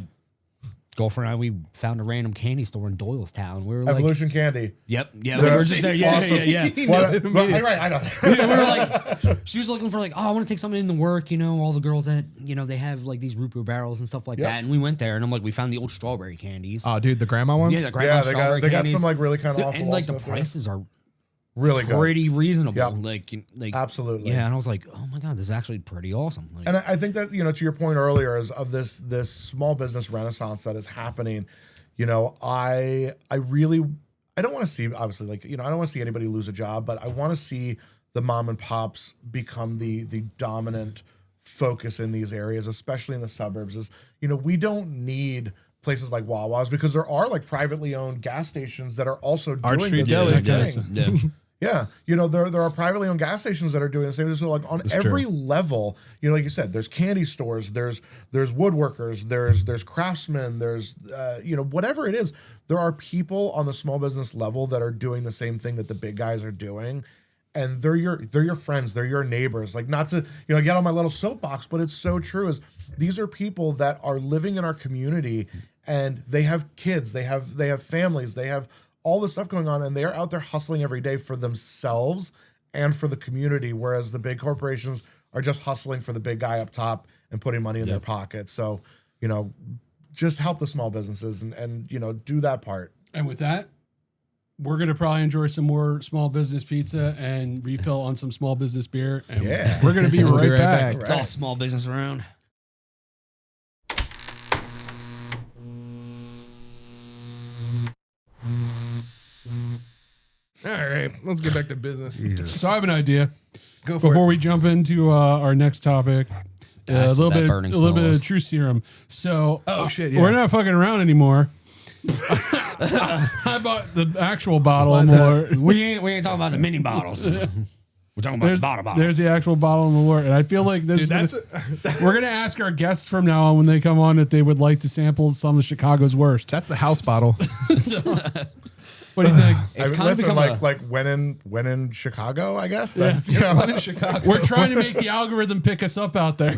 girlfriend and I, we found a random candy store in Doylestown. We were like, Evolution Candy. Yep. We were just there. Yeah. Right, I know. We were like, she was looking for like, I want to take something into work. All the girls that they have like these root beer barrels and stuff like that. And we went there, and I'm like, we found the old strawberry candies. Oh, dude, the grandma ones. Yeah, the grandma strawberry they got candies. some like really kind of awful. And like the prices are really good. pretty reasonable. Yep. Like absolutely. Yeah, and I was like, oh my God, this is actually pretty awesome. Like, and I think that, to your point earlier is of this small business renaissance that is happening, I don't want to see, obviously, like, I don't want to see anybody lose a job, but I want to see the mom and pops become the dominant focus in these areas, especially in the suburbs. Is, we don't need places like Wawa's because there are like privately owned gas stations that are also doing this thing. Yeah. Yeah, there are privately owned gas stations that are doing the same. So like on every level, like you said, there's candy stores, there's woodworkers, there's craftsmen, there's whatever it is. There are people on the small business level that are doing the same thing that the big guys are doing, and they're your friends, they're your neighbors. Like, not to get on my little soapbox, but it's so true. Is these are people that are living in our community, and they have kids, they have families, they have all this stuff going on, and they're out there hustling every day for themselves and for the community, whereas the big corporations are just hustling for the big guy up top and putting money in their pocket. So, just help the small businesses and do that part. And with that, we're going to probably enjoy some more small business pizza and refill on some small business beer. And we're going to be right back. It's all small business around. All right, let's get back to business. So I have an idea. Go for Before it. we jump into our next topic, a That's little what that bit, burning a little smell bit of is. truth serum. So, shit, yeah. we're not fucking around anymore. I bought the actual bottle of Slide that. Malort. We ain't talking about the mini bottles. We're talking about the bottle. There's the actual bottle of Malort, and I feel like this. Dude, is we're gonna ask our guests from now on when they come on if they would like to sample some of Chicago's worst. That's the house bottle. So, what do you think? It's I mean, kind of listen, become like when in Chicago, I guess. That's, you know, in Chicago. We're trying to make the algorithm pick us up out there.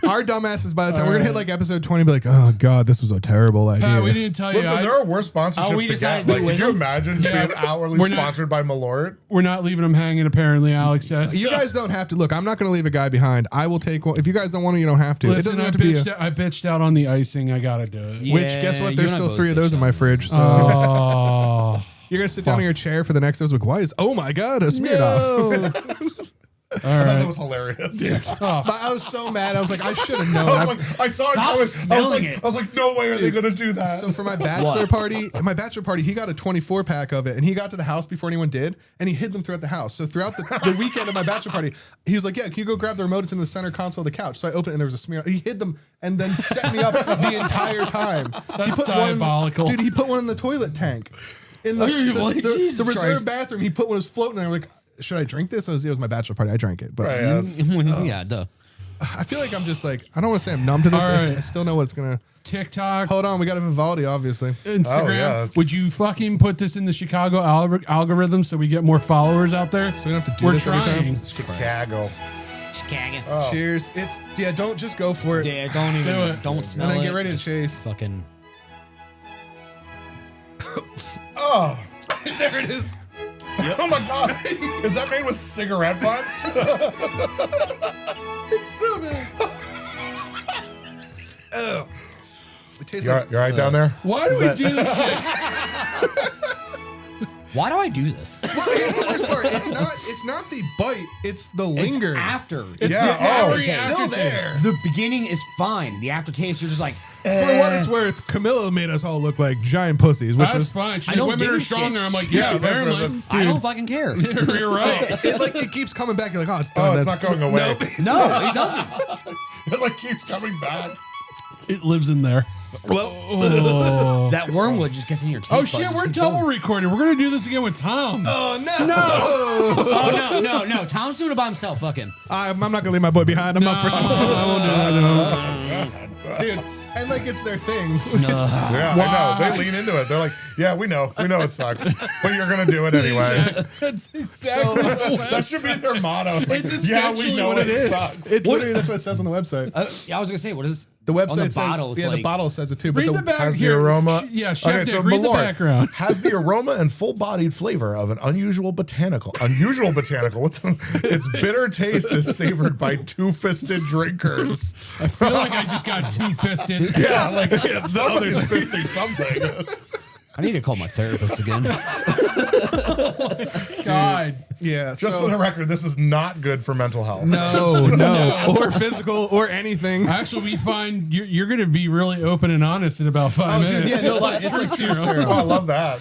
Our dumbasses, by the time we're gonna hit like episode 20, be like, oh god, this was a terrible idea. Pat, we didn't tell you. listen, there are worse sponsorships we to decided get. to Like, do could you with imagine being hourly We're not- sponsored by Malort? We're not leaving them hanging. Apparently, Alex says. You guys don't have to look. I'm not going to leave a guy behind. I will take one. If you guys don't want to, you don't have to. It Listen, doesn't I have to be. bitched, I bitched out on the icing. I gotta do it. Yeah, Which guess what? you There's and I still both 3 of those bitched in my out. fridge. So Oh. you're gonna sit down in your chair for the next episode. Like, why is? Oh my god, a smeared off. All I thought that right. was hilarious. Oh, I was so mad. I was like, I should have known. I was like, I saw it Stop coming. smelling it. I was like, no way are they gonna do that? So for my bachelor party, he got a 24 pack of it, and he got to the house before anyone did, and he hid them throughout the house. So throughout the weekend of my bachelor party, he was like, "Yeah, can you go grab the remote? It's in the center console of the couch." So I opened it, and there was a smear. He hid them and then set me up the entire time. He That's put diabolical. Dude, he put one in the toilet tank. In the Jesus reserve Christ. bathroom, he put one that was floating there. I'm like, should I drink this? It was my bachelor party. I drank it, but Right, yeah, that's- Yeah, duh. I feel like I'm just like, I don't want to say I'm numb to this. All I right. still know what's gonna. TikTok, Hold on, we got a Vivaldi, obviously. Instagram. Oh, yeah, that's- Would you fucking put this in the Chicago algorithm so we get more followers out there? So we don't have to do We're this every trying. time. Chicago. Chicago. Oh. Cheers. It's don't just go for it. Yeah, don't even. Do it. Don't smell And then it. get ready to Just chase. Fucking. Oh, There it is. oh my god! Is that made with cigarette butts? It's so bad. Oh. It tastes You're like right down there. Why do we that- do this shit? Why do I do this? well, here's the worst part. It's not the bite, it's the linger. It's after. It's Yeah, the very it's still there. aftertaste. The beginning is fine. The aftertaste, you're just like, For what it's worth, Camilla made us all look like giant pussies, which That's was fine. She's I don't women give are a stronger. shit. I'm like, Yeah, yeah, that's- apparently. that's- I don't fucking care. You're right. it keeps coming back. You're like, oh, it's done. Oh, it's That's- not going away. No, it doesn't. It like keeps coming back. It lives in there. Well, Oh, That wormwood just gets in your teeth. oh shit, we're double recording. We're gonna do this again with Tom. oh no, Oh, no. Tom's doing it by himself. Fuck him. I'm not gonna leave my boy behind. I'm not first. I won't do it. Dude, and like it's their thing. Yeah, Why? I know. They lean into it. They're like, yeah, we know it sucks, but you're gonna do it anyway. That's exactly what That should be their motto. It's like, It's yeah, we essentially know what it is. sucks. It's literally that's what it says on the website. Yeah, I was gonna say, what is The website on the says, bottle? It's yeah, like, the bottle says it too. But Read the back Has the here. aroma. Yeah, Chef Okay, Nick, so read the Malort background. has the aroma and full-bodied flavor of an unusual botanical. With its bitter taste is savored by two-fisted drinkers. I feel like I just got two-fisted. Yeah, like somebody's fisting something. I need to call my therapist again. God. yeah, Just so, for the record, this is not good for mental health. no, or physical or anything. Actually, we find you're going to be really open and honest in about 5 minutes. yeah, no, It's like, it's like truth serum. serum. Oh, I love that.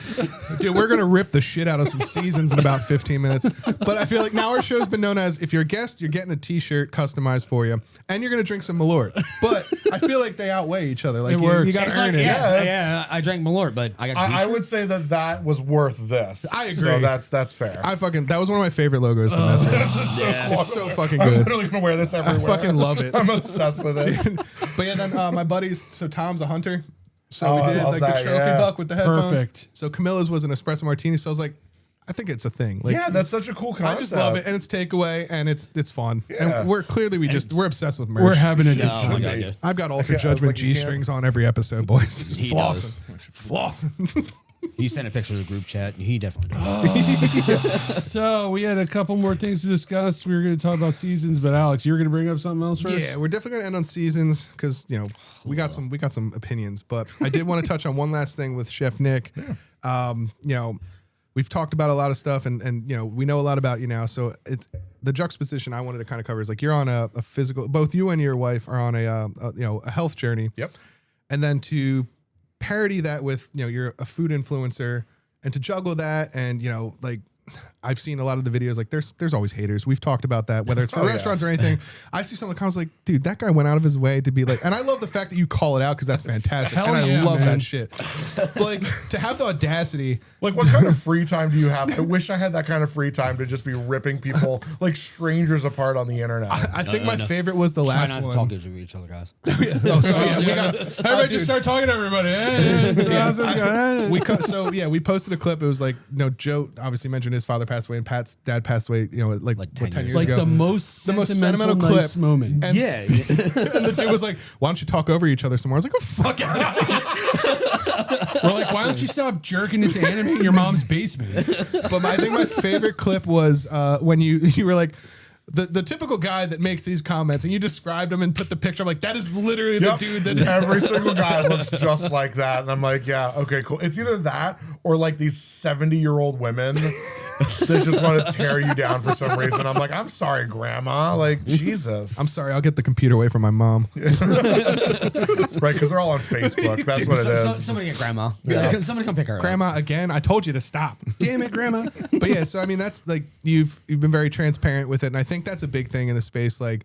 Dude, we're gonna rip the shit out of some seasons in about 15 minutes. But I feel like now our show's been known as if you're a guest, you're getting a T-shirt customized for you, and you're gonna drink some Malort. But I feel like they outweigh each other. Like It you works. gotta It's earn like, it. yeah, I drank Malort, but I got. I would say that was worth this. I agree. So that's fair. That was one of my favorite logos to mess with. Yeah. It's so fucking I'm good. literally gonna wear this I everywhere. fucking love it. I'm obsessed with it. But yeah, then my buddies. So Tom's a hunter. So Oh, we I did love like that, the trophy yeah. buck with the headphones. Perfect. So Camilla's was an espresso martini. So I was like, I think it's a thing. Like, Yeah, that's such a cool concept. I just love it, and it's takeaway, and it's fun. Yeah. And we're clearly we're obsessed with merch. We're having a good Oh my time. god. Yeah. I've got Altered I was Judgment like, you can't- G-strings on every episode, boys. Just He flossing. Flossing. He sent a picture to the group chat. He definitely does. So we had a couple more things to discuss. We were going to talk about seasons, but Alex, you were going to bring up something else first? Yeah, we're definitely gonna end on seasons because we got some opinions, but I did want to touch on one last thing with Chef Nick. We've talked about a lot of stuff, and we know a lot about you now. So it's the juxtaposition I wanted to kind of cover is like you're on a physical. Both you and your wife are on a health journey. Yep. And then to parody that with you're a food influencer, and to juggle that and like I've seen a lot of the videos, like there's always haters. We've talked about that, whether it's for restaurants or anything. I see some of the comments like, dude, that guy went out of his way to be like, and I love the fact that you call it out because that's fantastic. Hell and yeah, I love man. that shit. But like to have the audacity. Like, what kind of free time do you have? I wish I had that kind of free time to just be ripping people, like strangers, apart on the internet. I think my favorite was the Try last not to one. talk to each other, guys. Oh, so yeah, we got Everybody just start talking to everybody. Hey, so how's this going? we posted a clip. It was like, Joe obviously mentioned his father passed away and Pat's dad passed away, like 10 years Like ago. the most sentimental nice moment. And and the dude was like, why don't you talk over each other some more? I was like, oh, fuck out. We're like, why don't you stop jerking into anime in your mom's basement? But I think my favorite clip was when you were like, the typical guy that makes these comments, and you described him and put the picture. I'm like, that is literally the dude that every single guy looks just like that. And I'm like, yeah, okay, cool. It's either that or like these 70-year-old women that just want to tear you down for some reason. I'm like, I'm sorry, grandma. Like, Jesus. I'm sorry, I'll get the computer away from my mom. Right, because they're all on Facebook. That's what it is. Somebody get grandma. Yeah. Somebody come pick her up. Grandma, again, I told you to stop. Damn it, grandma. But yeah, so I mean, that's like you've been very transparent with it, and I think that's a big thing in the space. Like,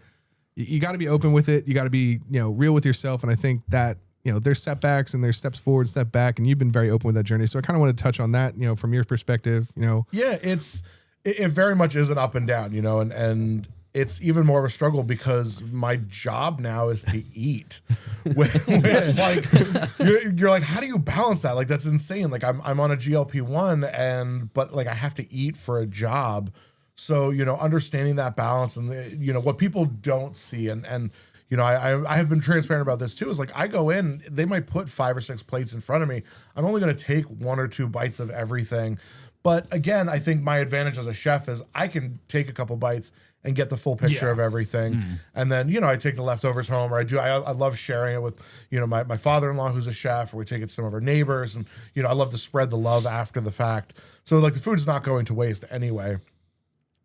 you got to be open with it. You got to be real with yourself, and I think that there's setbacks and there's steps forward, step back, and you've been very open with that journey. So I kind of want to touch on that, from your perspective. Yeah, it very much is an up and down, and it's even more of a struggle because my job now is to eat, which like you're like, how do you balance that? Like, that's insane. Like, I'm on a GLP-1 but like I have to eat for a job. So, understanding that balance and what people don't see and I have been transparent about this too, is like, I go in, they might put 5 or 6 plates in front of me. I'm only going to take 1 or 2 bites of everything. But again, I think my advantage as a chef is I can take a couple bites and get the full picture of everything. And then, I take the leftovers home, or I love sharing it with, my father-in-law who's a chef, or we take it to some of our neighbors. And, I love to spread the love after the fact. So like the food's not going to waste anyway.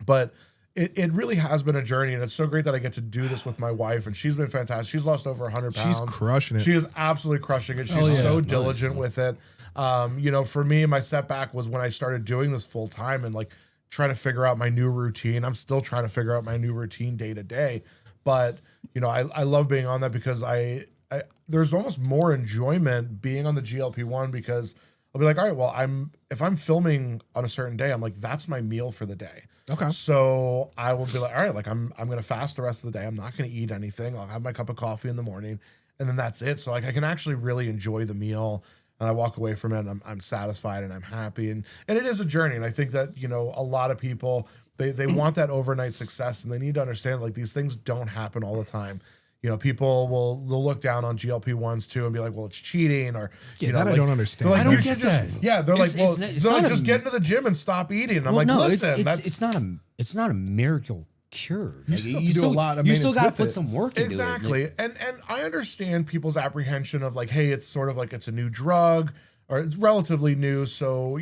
But it really has been a journey, and it's so great that I get to do this with my wife, and she's been fantastic. She's lost over 100 pounds. She's crushing it. She is absolutely crushing it. She's so diligent with it. For me, my setback was when I started doing this full time and like trying to figure out my new routine. I'm still trying to figure out my new routine day to day, but I love being on that because I there's almost more enjoyment being on the GLP-1 because I'll be like, all right, well, if I'm filming on a certain day, I'm like, that's my meal for the day. Okay. So I will be like, all right, like I'm going to fast the rest of the day. I'm not going to eat anything. I'll have my cup of coffee in the morning and then that's it. So like I can actually really enjoy the meal and I walk away from it and I'm satisfied and I'm happy. And it is a journey. And I think that, a lot of people, they want that overnight success and they need to understand like these things don't happen all the time. People they'll look down on GLP-1s too and be like, well, it's cheating or that like, I don't understand. Like, I don't get that. Yeah, they're like, well, it's they're like, not just get into the gym and stop eating. And I'm like, no, listen, it's not a miracle cure. You still have to do a lot of You still got to maintenance with put it. some work into exactly. it. And I understand people's apprehension of like, hey, it's sort of like it's a new drug or it's relatively new, so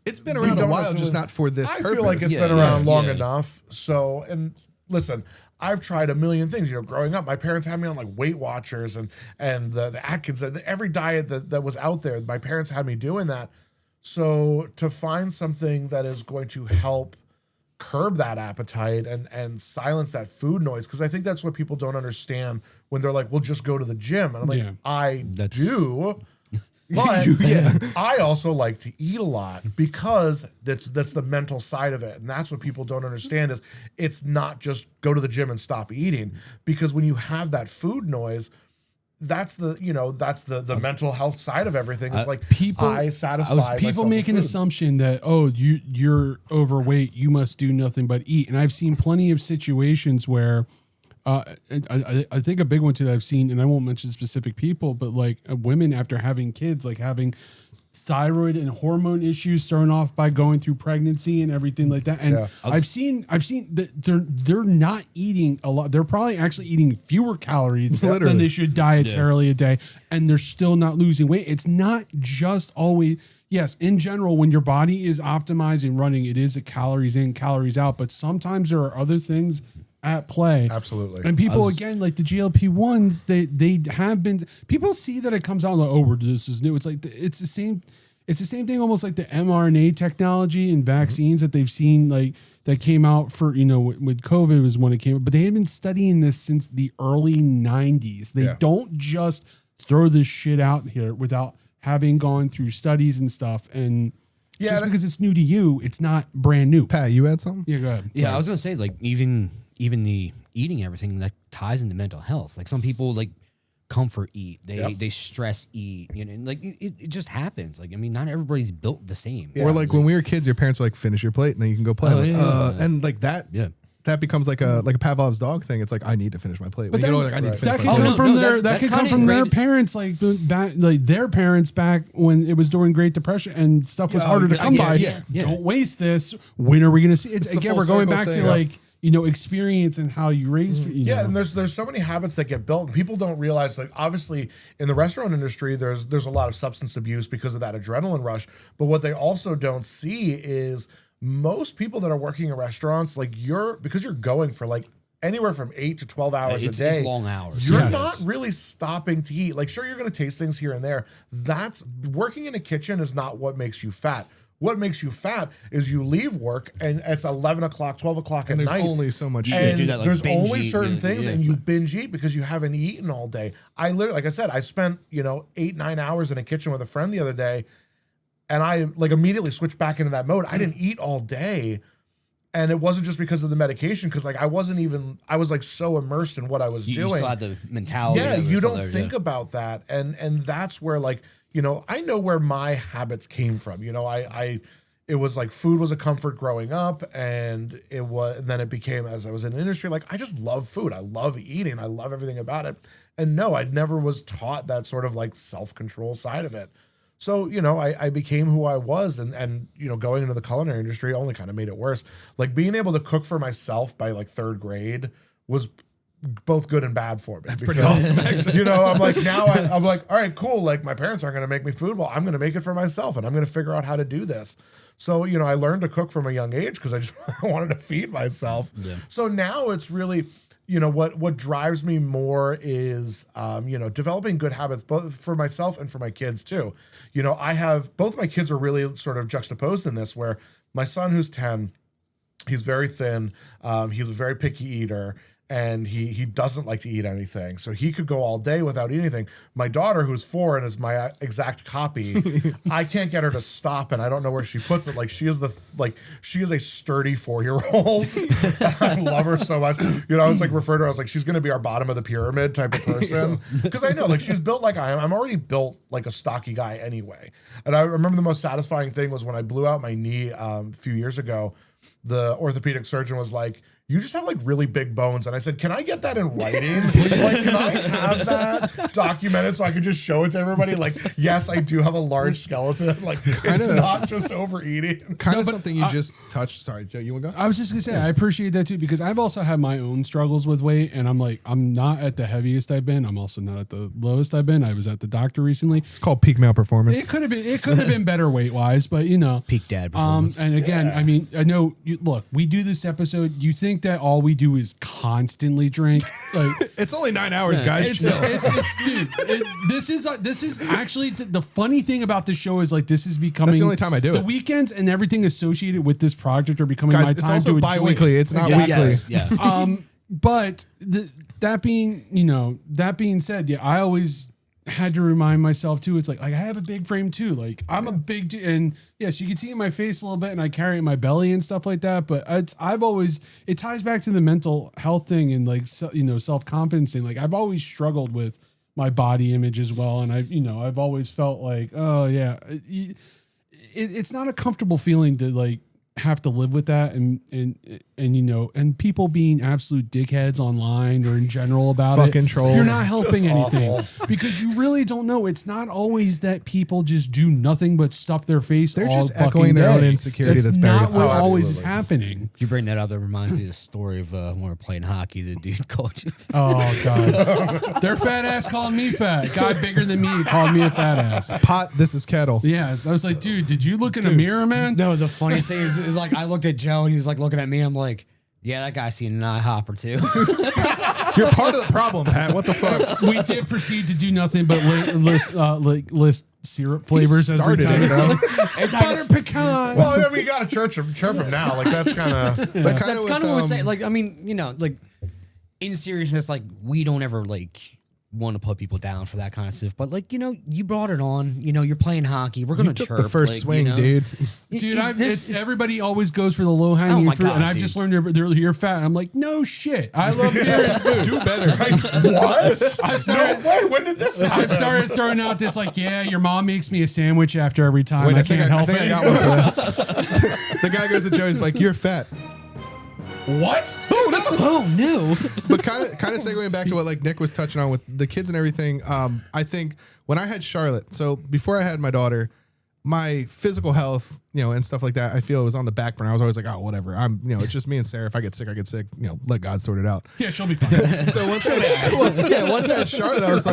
it's been around a while, just not for this purpose. I feel like it's been around long enough. So, and listen, I've tried a million things. Growing up, my parents had me on like Weight Watchers and the Atkins, every diet that was out there. My parents had me doing that. So to find something that is going to help curb that appetite and silence that food noise, because I think that's what people don't understand when they're like, "Well, just go to the gym." And I'm like, I do. But I also like to eat a lot because that's the mental side of it. And that's what people don't understand is it's not just go to the gym and stop eating. Because when you have that food noise, that's the mental health side of everything. It's like people make an assumption that, you're overweight, you must do nothing but eat. And I've seen plenty of situations where I think a big one too that I've seen, and I won't mention specific people, but like women after having kids, like having thyroid and hormone issues thrown off by going through pregnancy and everything like that. And I've seen that they're not eating a lot. They're probably actually eating fewer calories than they should dietarily a day, and they're still not losing weight. It's not just always. Yes, in general, when your body is optimized and running, it is a calories in, calories out. But sometimes there are other things at play. Absolutely. And people, again, like the GLP-1s, they have been, people see that it comes out like, this is new. It's like, it's the same it's the same thing, almost like the mRNA technology and vaccines that they've seen, like that came out for, with COVID was when it came up, but they have been studying this since the early 90s. They don't just throw this shit out here without having gone through studies and stuff. And just because it's new to you, it's not brand new. Pat, you had something? Yeah, go ahead. Yeah, I was gonna say, like, even the eating, everything that ties into mental health. Like, some people like comfort eat, they stress eat, like it just happens. Like, I mean, not everybody's built the same. Or like when we were kids, your parents were like, finish your plate and then you can go play. And like that. Yeah. That becomes like a Pavlov's dog thing. It's like, I need to finish my plate. But When that, I need to that finish could my come plate. from their that's that could come kinda from their ingrained- parents, like their parents back when it was during Great Depression and stuff was harder to come by. yeah. Don't waste this. When are we going to see? It's the again, full we're going circle back thing, to like experience and how you raise. Yeah, and there's so many habits that get built, and people don't realize. Like, obviously, in the restaurant industry, there's a lot of substance abuse because of that adrenaline rush. But what they also don't see is most people that are working in restaurants, like because you're going for like anywhere from 8 to 12 hours a day. It's long hours. You're not really stopping to eat. Like, sure, you're going to taste things here and there. That's working in a kitchen is not what makes you fat. What makes you fat is you leave work and it's 11 o'clock, 12 o'clock at And there's night. only so much And shit. do that, like, there's binge only eat, certain things, yeah. and you binge eat because you haven't eaten all day. I literally, like I said, I spent 8-9 hours in a kitchen with a friend the other day, and I like immediately switched back into that mode. I didn't eat all day, and it wasn't just because of the medication, because like I was like so immersed in what I was You doing. still had the mentality. Yeah, of it you still don't there, think about that, and that's where, like, I know where my habits came from. It was like food was a comfort growing up, and then it became, as I was in the industry, like I just love food. I love eating. I love everything about it. And no, I never was taught that sort of like self-control side of it. So, I became who I was, and going into the culinary industry only kind of made it worse. Like, being able to cook for myself by like 3rd grade was both good and bad for me. That's pretty awesome, actually. I'm like, now I'm like, all right, cool. Like, my parents aren't going to make me food. Well, I'm going to make it for myself, and I'm going to figure out how to do this. So, I learned to cook from a young age because I just wanted to feed myself. Yeah. So now it's really, what drives me more is, developing good habits, both for myself and for my kids too. I have, both my kids are really sort of juxtaposed in this, where my son, who's 10, he's very thin. He's a very picky eater. And he doesn't like to eat anything. So he could go all day without eating anything. My daughter, who's 4 and is my exact copy, I can't get her to stop, and I don't know where she puts it. Like, she is a sturdy 4-year-old. I love her so much. I was like, referred to her, I was like, she's gonna be our bottom of the pyramid type of person. Because I know, like, she's built like I am. I'm already built like a stocky guy anyway. And I remember the most satisfying thing was when I blew out my knee a few years ago. The orthopedic surgeon was like, you just have like really big bones. And I said, can I get that in writing? Like, can I have that documented so I can just show it to everybody? Like, yes, I do have a large skeleton. Like, it's not just overeating. Kind of something you just touched. Sorry, Joe, you want to go? I was just gonna say, I appreciate that too, because I've also had my own struggles with weight, and I'm like, I'm not at the heaviest I've been. I'm also not at the lowest I've been. I was at the doctor recently. It's called peak male performance. It could have been better weight wise, but peak dad performance. And again, I mean, I know. Look, we do this episode. You think that all we do is constantly drink? Like, it's only 9 hours, guys. Dude. This is actually the funny thing about this show is like this is becoming That's the only time I do the it. weekends and everything associated with this project are becoming Guys, my it's time also to enjoy bi-weekly. it. It's not Exactly. weekly. Yeah. But that being said, yeah, I always had to remind myself too. It's like I have a big frame too. Like I'm a big dude, and yes, you can see it in my face a little bit, and I carry it in my belly and stuff like that. But it ties back to the mental health thing and like self confidence thing. Like I've always struggled with my body image as well, and I've always felt like, oh yeah, it's not a comfortable feeling to like have to live with that and people being absolute dickheads online or in general about fucking it. trolls. You're not helping Just anything awful. because you really don't know. It's not always that people just do nothing but stuff their face. They're all just fucking echoing their day. own insecurity that's buried not inside. what Oh, always is absolutely. happening. You bring that up, that reminds me of the story of when we were playing hockey. The dude called you. Oh god, their fat ass called me fat. Guy bigger than me called me a fat ass. Pot, this is kettle. Yes, I was like, dude, did you look in a mirror, man? No, the funniest thing is like I looked at Joe and he's like looking at me. I'm like, yeah, that guy's seen an IHOP or two. You're part of the problem, Pat. What the fuck? We did proceed to do nothing but list syrup flavors every started time. it, bro. Butter pecan. Well, I mean, you got to chirp him now. Like that's kind of. That's kind of what we're saying. Like, I mean, you know, like in seriousness, like we don't ever like want to put people down for that kind of stuff. But like, you know, you brought it on. You know, you're playing hockey. We're gonna took chirp the first like, swing, you know? dude. Dude, everybody always goes for the low hanging my fruit, God, and I've dude. just learned you're fat. And I'm like, no shit. I love beer and food. Do better. What? I started, No way. When did this happen? I've started throwing out this like, yeah, your mom makes me a sandwich after every time. I can't help I it. got one for that. The guy goes to Joey's like, you're fat. What? Oh no! But kind of segueing back to what like Nick was touching on with the kids and everything. I think when I had Charlotte, so before I had my daughter, my physical health, you know, and stuff like that, I feel it was on the back burner. I was always like, oh, whatever. It's just me and Sarah. If I get sick, I get sick. You know, let God sort it out. Yeah, she'll be fine. So once I had Charlotte, I was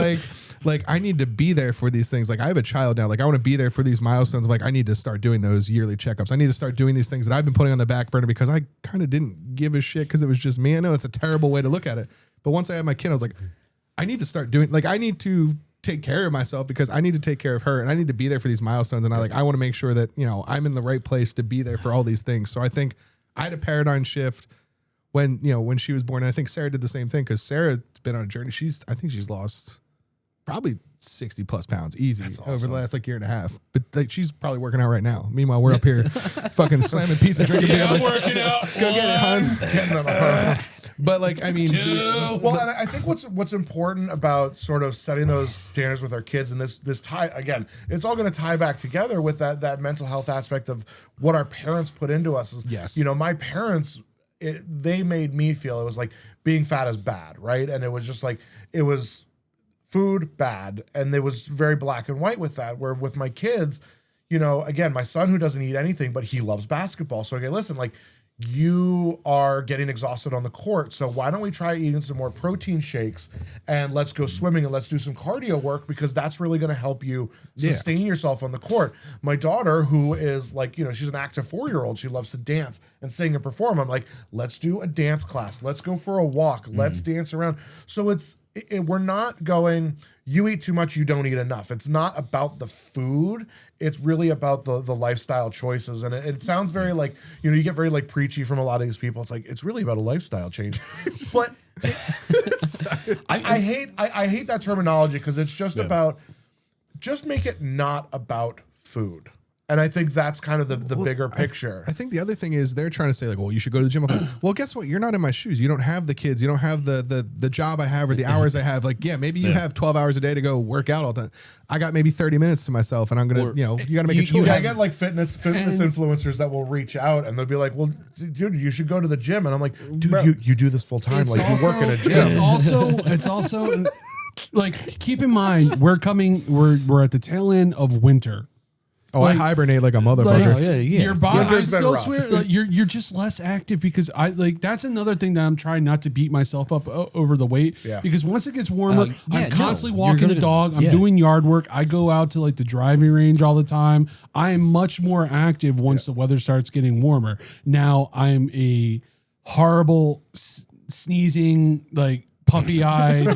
like I need to be there for these things. Like I have a child now. Like I want to be there for these milestones. Like I need to start doing those yearly checkups. I need to start doing these things that I've been putting on the back burner because I kind of didn't give a shit because it was just me. I know it's a terrible way to look at it, but once I had my kid, I was like, I need to start doing. Like I need to take care of myself because I need to take care of her and I need to be there for these milestones. And I want to make sure that, you know, I'm in the right place to be there for all these things. So I think I had a paradigm shift when she was born. And I think Sarah did the same thing because Sarah's been on a journey. I think she's lost probably 60 plus pounds easy over the last like year and a half. But like she's probably working out right now. Meanwhile, we're up here fucking slamming pizza, drinking beer. I'm working out. Go get it, hon. But like, I mean, well, and I think what's important about sort of setting those standards with our kids, and this tie again, it's all going to tie back together with that mental health aspect of what our parents put into us. Yes. You know, my parents, they made me feel it was like being fat is bad, right? And it was just like it was food bad, and it was very black and white with that. Where with my kids, you know, again, my son who doesn't eat anything, but he loves basketball. So okay, listen, like you are getting exhausted on the court, so why don't we try eating some more protein shakes and let's go swimming and let's do some cardio work because that's really going to help you sustain yourself on the court. My daughter, who is like, you know, she's an active 4-year-old, she loves to dance and sing and perform. I'm like, let's do a dance class, let's go for a walk, let's dance around. So we're not going, you eat too much, you don't eat enough. It's not about the food. It's really about the lifestyle choices. And it sounds very like, you know, you get very like preachy from a lot of these people. It's like, it's really about a lifestyle change. But I hate that terminology because it's just about, just make it not about food. And I think that's kind of the bigger picture. I think the other thing is they're trying to say like, well, you should go to the gym. Like, well, guess what? You're not in my shoes. You don't have the kids. You don't have the job I have or the hours I have. Like, yeah, maybe you have 12 hours a day to go work out all the time. I got maybe 30 minutes to myself and I'm going to, you got to make a choice. I get like fitness influencers that will reach out and they'll be like, well, dude, you should go to the gym. And I'm like, dude, bro, you do this full time. Like you work in a gym. It's also like, keep in mind, we're at the tail end of winter. Oh, I hibernate like a motherfucker. Your body, Winter's been rough. you're just less active because that's another thing that I'm trying not to beat myself up over the weight. Yeah. Because once it gets warmer, I'm constantly walking you're the dog. I'm doing yard work. I go out to like the driving range all the time. I am much more active once the weather starts getting warmer. Now I'm a horrible sneezing, like puffy-eyed.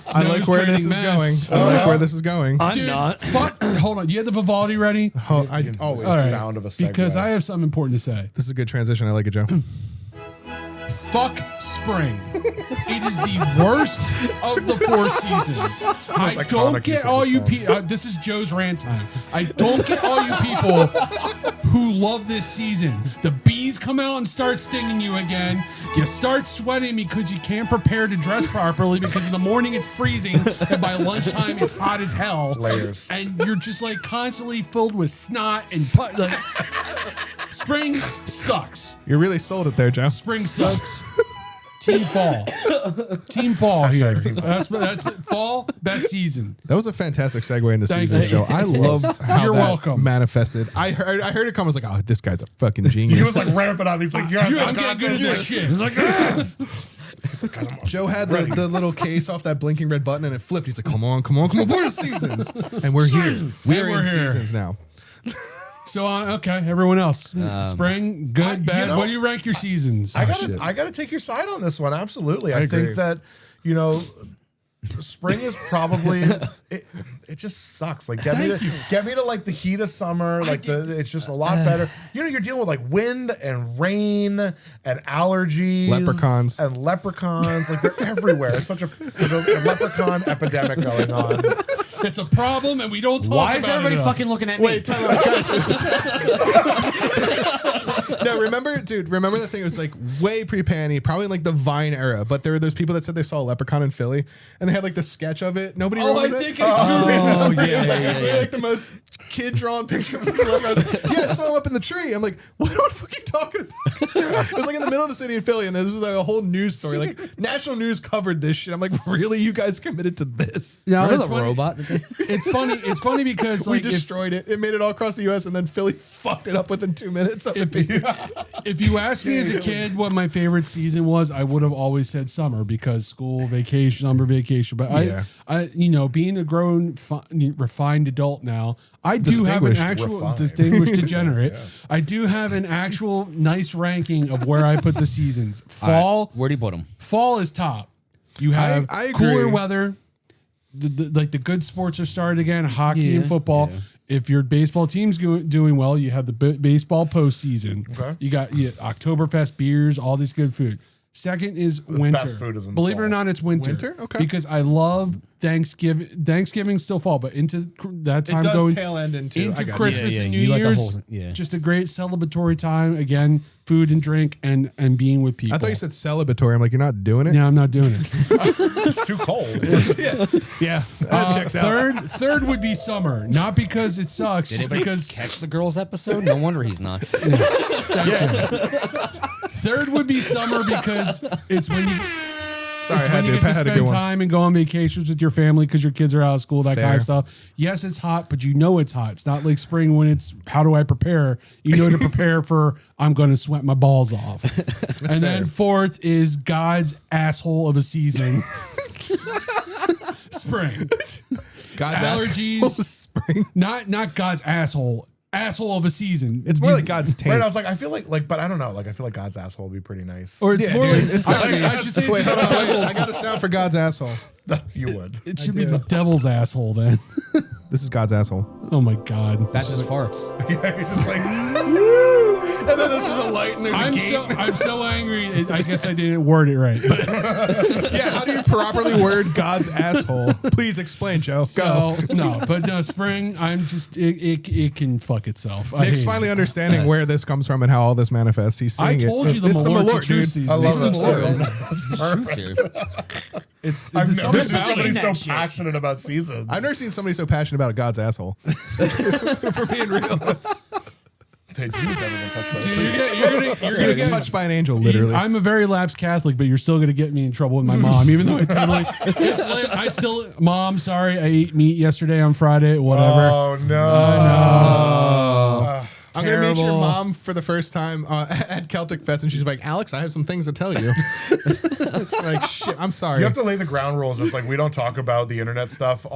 I like where this is going. I like where this is going. I'm not. Fuck. Hold on. You have the Vivaldi ready? I always. All right. Sound of a segue. Because I have something important to say. This is a good transition. I like it, Joe. Fuck spring. It is the worst of the 4 seasons. I don't get all you people. This is Joe's rant time. I don't get all you people who love this season. The bees come out and start stinging you again. You start sweating because you can't prepare to dress properly because in the morning it's freezing and by lunchtime it's hot as hell. It's layers. And you're just like constantly filled with snot and like, spring sucks. You really sold it there, Joe. Spring sucks. Team fall. Team fall here. That's it. Fall, best season. That was a fantastic segue into Thank seasons, you. Joe. I love how You're that welcome. manifested. I heard it come. I was like, oh, this guy's a fucking genius. He was like ramping up. He's like, yes, I'm I getting got good at this shit. He's like, yes. Joe had the little case off that blinking red button and it flipped. He's like, come on. We're in seasons. And we're here. We're in seasons now. So, okay, everyone else. Spring, good, bad. What do you rank your seasons? I gotta take your side on this one. Absolutely. I agree. think that, you know, spring is probably it just sucks. Like get me to like the heat of summer. Like it's just a lot better. You know, you're dealing with like wind and rain and allergies, Leprechauns. Like they're everywhere. There's a leprechaun epidemic going on. It's a problem, and we don't talk Why about is everybody it fucking looking at me? Wait, time out, guys. No, remember that thing? It was like way pre-panty, probably in like the Vine era. But there were those people that said they saw a leprechaun in Philly, and they had like the sketch of it. Nobody remembers it. Oh, It's like the most kid-drawn picture of a leprechaun. I was like, yeah, I saw him up in the tree. I'm like, what the fuck are you talking about? It was like in the middle of the city in Philly, and this was like a whole news story. Like national news covered this shit. I'm like, really? You guys committed to this? No, Remember it's the funny. robot? It's funny. It's funny because We like destroyed it. It made it all across the U.S. and then Philly fucked it up within 2 minutes. if you asked me as a kid what my favorite season was, I would have always said summer because school vacation, summer vacation. But I being a grown, refined adult now, I do have an actual distinguished degenerate. I do have an actual nice ranking of where I put the seasons. Fall, Where do you put them? fall is top. You have I cooler agree. weather. Like the good sports are starting again, hockey and football. Yeah. If your baseball team's doing well, you have the baseball postseason. Okay. You got Oktoberfest beers, all this good food. Second is winter. best food is in the Believe it or fall. not, it's winter. Winter? Okay. Because I love Thanksgiving. Thanksgiving's still fall, but into that time It does going tail end into I got you. Christmas and New you like the Year's. whole- yeah. Just a great celebratory time. Again, food and drink and being with people. I thought you said celebratory. I'm like, you're not doing it? No, I'm not doing it. It's too cold. Yeah. checks out. Third would be summer. Not because it sucks, Did just anybody because catch the girls episode? No wonder he's not. third would be summer because it's when you Sorry, it's I when had you to. get I to had to spend get one. time and go on vacations with your family because your kids are out of school, that kind Fair. of stuff. Yes, it's hot, but you know it's hot. It's not like spring when it's how do I prepare? You know to prepare for I'm going to sweat my balls off. And then fourth is God's asshole of a season. Spring. God's Allergies. asshole is spring. Not God's asshole. Asshole of a season. It's more like God's taint. Right, I was like, I feel like, but I don't know. Like, I feel like God's asshole would be pretty nice. Or it's Yeah, more dude, like it's gotta be. I should say Wait, it's hold the on, wait. I devil's. got a shout for God's asshole. You would. It should be the devil's asshole then. This is God's asshole. Oh my God. That's just farts. Yeah, you're just like, And then there's just a light and there's I'm so angry. I guess I didn't word it right. But Yeah, how do you properly word God's asshole? Please explain, Joe. Go. so no, spring. I'm just it can fuck itself. I Nick's hate finally it. understanding where this comes from and how all this manifests. He's I seeing told it. you the It's Malort, dude. season. I love It's the that. Malort. Truth here. It's I've it's never something seen about somebody it. so that shit. passionate about seasons. I've never seen somebody so passionate about God's asshole. For being real. Hey, Jews never been touched by Dude, it. you're gonna It's get touched by an angel, literally. I'm a very lapsed Catholic, but you're still gonna get me in trouble with my mom, even though I totally. I still, Mom, sorry, I ate meat yesterday on Friday. Whatever. Oh no! I'm going to meet your terrible. mom for the first time at Celtic Fest, and she's like, Alex, I have some things to tell you. Like, shit, I'm sorry. You have to lay the ground rules. It's like we don't talk about the internet stuff in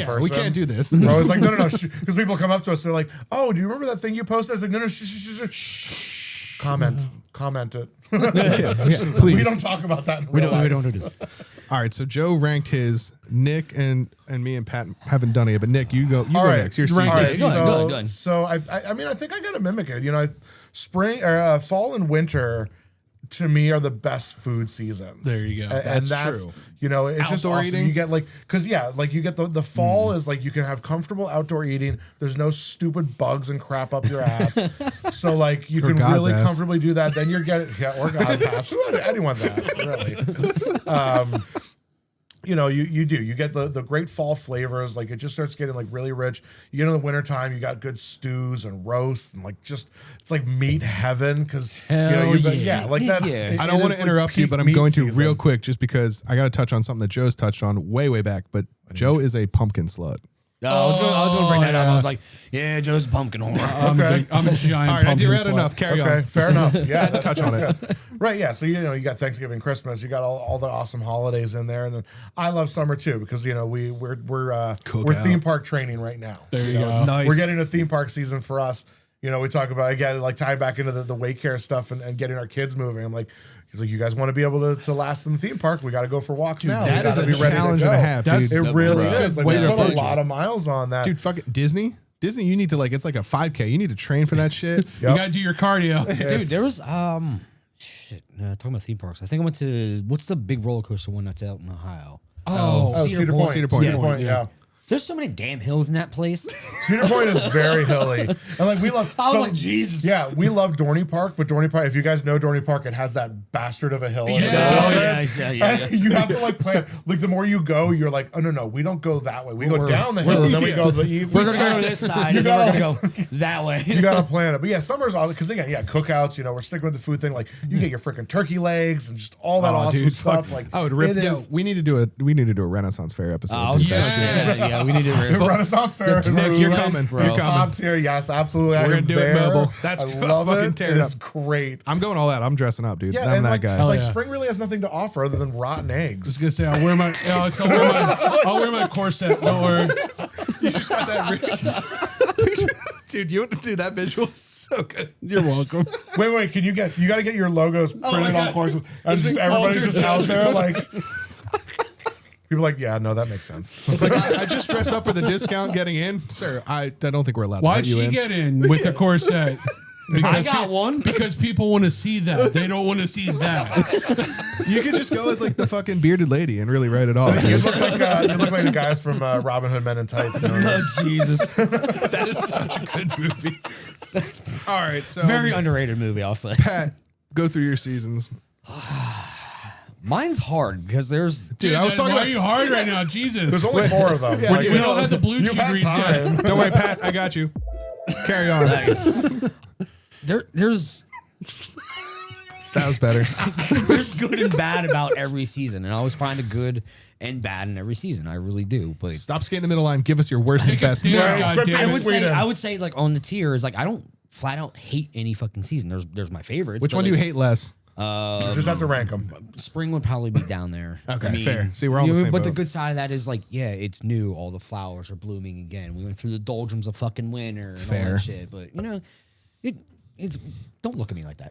person. we can't do this. We're always like, no, because people come up to us, they're like, oh, do you remember that thing you posted? I was like, no, shh. Comment it. Please. We don't talk about that. In real life. do it. All right, so Joe ranked his. Nick and me and Pat haven't done it, but Nick, you go All right. next. Your Rank season. it. Go ahead, so, go ahead. so I mean, I think I got to mimic it. You know, spring or fall and winter to me are the best food seasons. There you go. And That's true. You know, it's just Outdoor awesome. eating? You get like, cause like you get the fall is like you can have comfortable outdoor eating. There's no stupid bugs and crap up your ass. So like you Or can God's really ass. comfortably do that. Then you're getting or God's ass, anyone's ass, really. You know, you get the great fall flavors. Like it just starts getting like really rich. You get in the wintertime, you got good stews and roasts and like it's like meat heaven because like that's. Yeah. it- I don't it want is, to like, interrupt you, peak but I'm meat going to season. real quick just because I got to touch on something that Joe's touched on way back. But Joe is a pumpkin slut. I was going to bring that up. yeah. I was like, yeah, Joe's a pumpkin whore. I'm a giant. All right, I pumpkin read slut. enough. Carry Okay, on. fair enough. Yeah, that's touch on it. good. Right, yeah. So you got Thanksgiving, Christmas. You got all the awesome holidays in there, and then I love summer too because we're Cookout. theme park training right now. There you go. Nice. We're getting a theme park season for us. You know, we talk about again like tying back into the wake care stuff and getting our kids moving. I'm like, He's like, you guys want to be able to last in the theme park? We got to go for walks now. That is a be ready challenge to go. and a half, dude. It really is. Like, we way to put a approach lot it. of miles on that. Dude, fucking Disney, you need to like, it's like a 5K. You need to train for that shit. You gotta do your cardio. Dude, there was talking about theme parks. I think I went to what's the big roller coaster one that's out in Ohio? Oh, Cedar Point. Cedar Point, Yeah. There's so many damn hills in that place. Cedar Point is very hilly. And like we love I was like, Jesus. Yeah, we love Dorney Park, but Dorney Park, if you guys know Dorney Park, it has that bastard of a hill. in the Yeah. middle of Oh, it. yeah. And you have to like plan. Like the more you go, you're like, oh no, we don't go that way. We go down the hill and then we go the east. We're gonna go this side, and then we're gonna go that way. You gotta plan it. But yeah, summer's awesome because again, cookouts, we're sticking with the food thing. Like you get your freaking turkey legs and just all that awesome dude, stuff. fuck. Like I would rip. it Yo, is- we need to do a Renaissance Fair episode. I was dude. gonna say that. Yeah, we need to. Renaissance Fair. Nick, you're legs, coming. bro. You're Top coming. tier, yes, absolutely. We're I gonna am do it there. mobile. That's I love fucking it. tear it It's up. great. I'm going all out. I'm dressing up, dude. Yeah, I'm and that like, guy. like yeah. spring really has nothing to offer other than rotten I was eggs. gonna say I'll wear my Alex. I'll wear my corset. Don't worry. You just got that, dude. You that visual is so good. You're welcome. Wait, you got to get your logos printed on God. courses. And just big everybody's Altered just out there like people are like, yeah, no, that makes sense. Like I just dressed up for the discount getting in, sir. I don't think we're allowed. Why'd to let you she in. get in with the corset? I got one. Because people want to see that. They don't want to see that. You could just go as like the fucking bearded lady and really write it off. You look like the guys from Robin Hood Men in Tights. Oh, Jesus. That is such a good movie. All right, so Very underrated movie, I'll say. Pat, go through your seasons. Mine's hard because there's. Dude, I was talking why about are you hard right now? Jesus. There's only 4 of them. Yeah, Like, we don't have the blue you've chew had greens yet. time. Don't worry, Pat. I got you. Carry on. There's That was better. there's good and bad about every season, and I always find a good and bad in every season. I really do. But Stop skating the middle line. Give us your worst and Take a best. stand, Right. goddamn it. I would say like on the tiers, like I don't flat out hate any fucking season. There's my favorites. Which but, one do you like, hate less? Just have to rank them. Spring would probably be down there. Okay, fair. See, we're on the same But the boat. good side of that is like, yeah, it's new. All the flowers are blooming again. We went through the doldrums of fucking winter and all Fair. that shit. But it's don't look at me like that.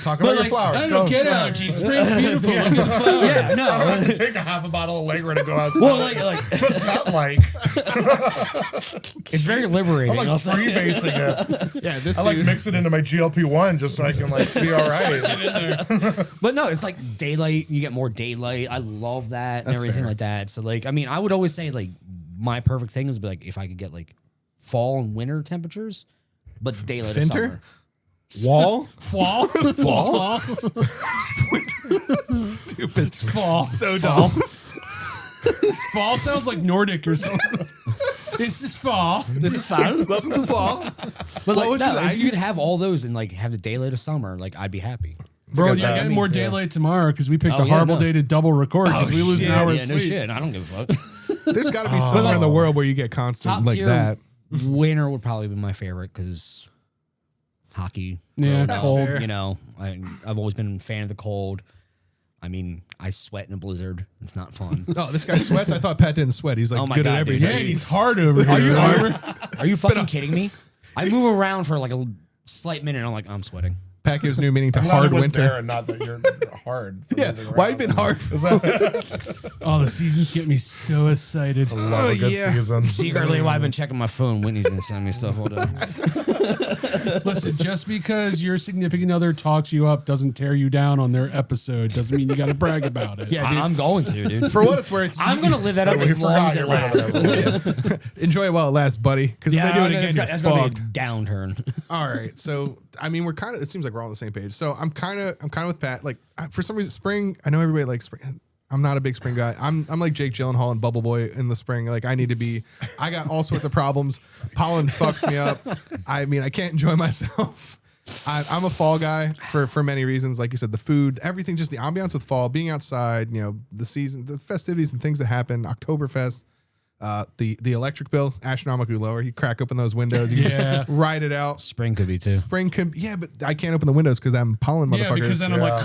Talk about your flowers. I don't Go. get Go. allergies. Spring's beautiful. Look at the flowers. yeah, no. I don't have to take a half a bottle of Allegra to go outside. Well, like What's that like? it's very liberating. I'm I'll like say. freebasing it. Yeah, this I like dude. mix it into my GLP-1 just so I can like be all right. But no, it's like daylight. You get more daylight. I love that and That's everything fair. like that. So like, I mean, I would always say like my perfect thing is be like if I could get like fall and winter temperatures, but daylight of Finter? summer. Wall? Fall. Fall. Stupid. Fall. So dumb. Fall sounds like Nordic or something. This is fall. This is fun. Welcome to fall. But like, would you no, like? if you could have all those and like have the daylight of summer, like I'd be happy. Bro, got you're that. getting more daylight tomorrow because we picked Oh, a yeah, horrible no. day to double record because we lose an hour of Yeah, no sleep. shit. I don't give a fuck. There's got to be somewhere in the world where you get constant Top like tier that. winter would probably be my favorite because hockey. Yeah, growing that's up, fair. You know, I've always been a fan of the cold. I mean, I sweat in a blizzard. It's not fun. Oh, this guy sweats. I thought Pat didn't sweat. He's like Oh my good God, at dude. everything. Yeah, he's hard over here. Are you fucking kidding me? I move around for like a slight minute and I'm like, I'm sweating. Pat gives new meaning to I'm glad hard it was winter. there and not that you're hard. for Yeah, moving why you around. been hard? Is that Oh, the seasons get me so excited. love a good yeah. season? Secretly, while I've been checking my phone, Whitney's gonna send me stuff all day. Listen, just because your significant other talks you up doesn't tear you down on their episode doesn't mean you got to brag about it. Yeah, dude. I'm going to, dude. For what it's worth, I'm gonna live that up We as long forgot as it you're one of lasts. them. enjoy it while it lasts, buddy. Because if they do it again, that's you're gonna fucked. be a downturn. All right, so I mean, we're kind of. It seems like we're all on the same page. So I'm kind of with Pat. Like for some reason, spring. I know everybody likes spring. I'm not a big spring guy. I'm like Jake Gyllenhaal and Bubble Boy in the spring. Like I need to be. I got all sorts of problems. Pollen fucks me up. I mean, I can't enjoy myself. I'm a fall guy for many reasons. Like you said, the food, everything, just the ambiance with fall, being outside. You know, the season, the festivities and things that happen. Oktoberfest. The electric bill astronomically lower. You crack open those windows, you just ride it out. Spring could be too. Spring could, but I can't open the windows because I'm pollen motherfucker. Yeah, because then I'm like,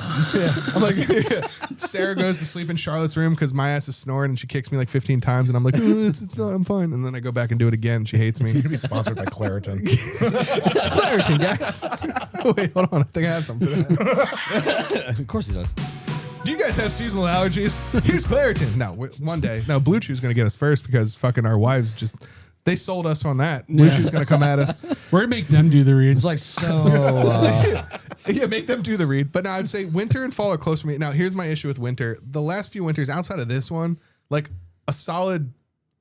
I'm like, Sarah goes to sleep in Charlotte's room because my ass is snoring and she kicks me like 15 times and I'm like, it's not, I'm fine. And then I go back and do it again. She hates me. You could be sponsored by Claritin. Claritin, guys. Wait, hold on. I think I have something for that. Of course he does. Do you guys have seasonal allergies? Here's Claritin. No, one day. No, Blue Chew's going to get us first because fucking our wives just, they sold us on that. Blue Chew's going to come at us. we're gonna make them do the reads. It's like so. Yeah, make them do the read. But now I'd say winter and fall are close to me. Now, here's my issue with winter. The last few winters, outside of this one, like a solid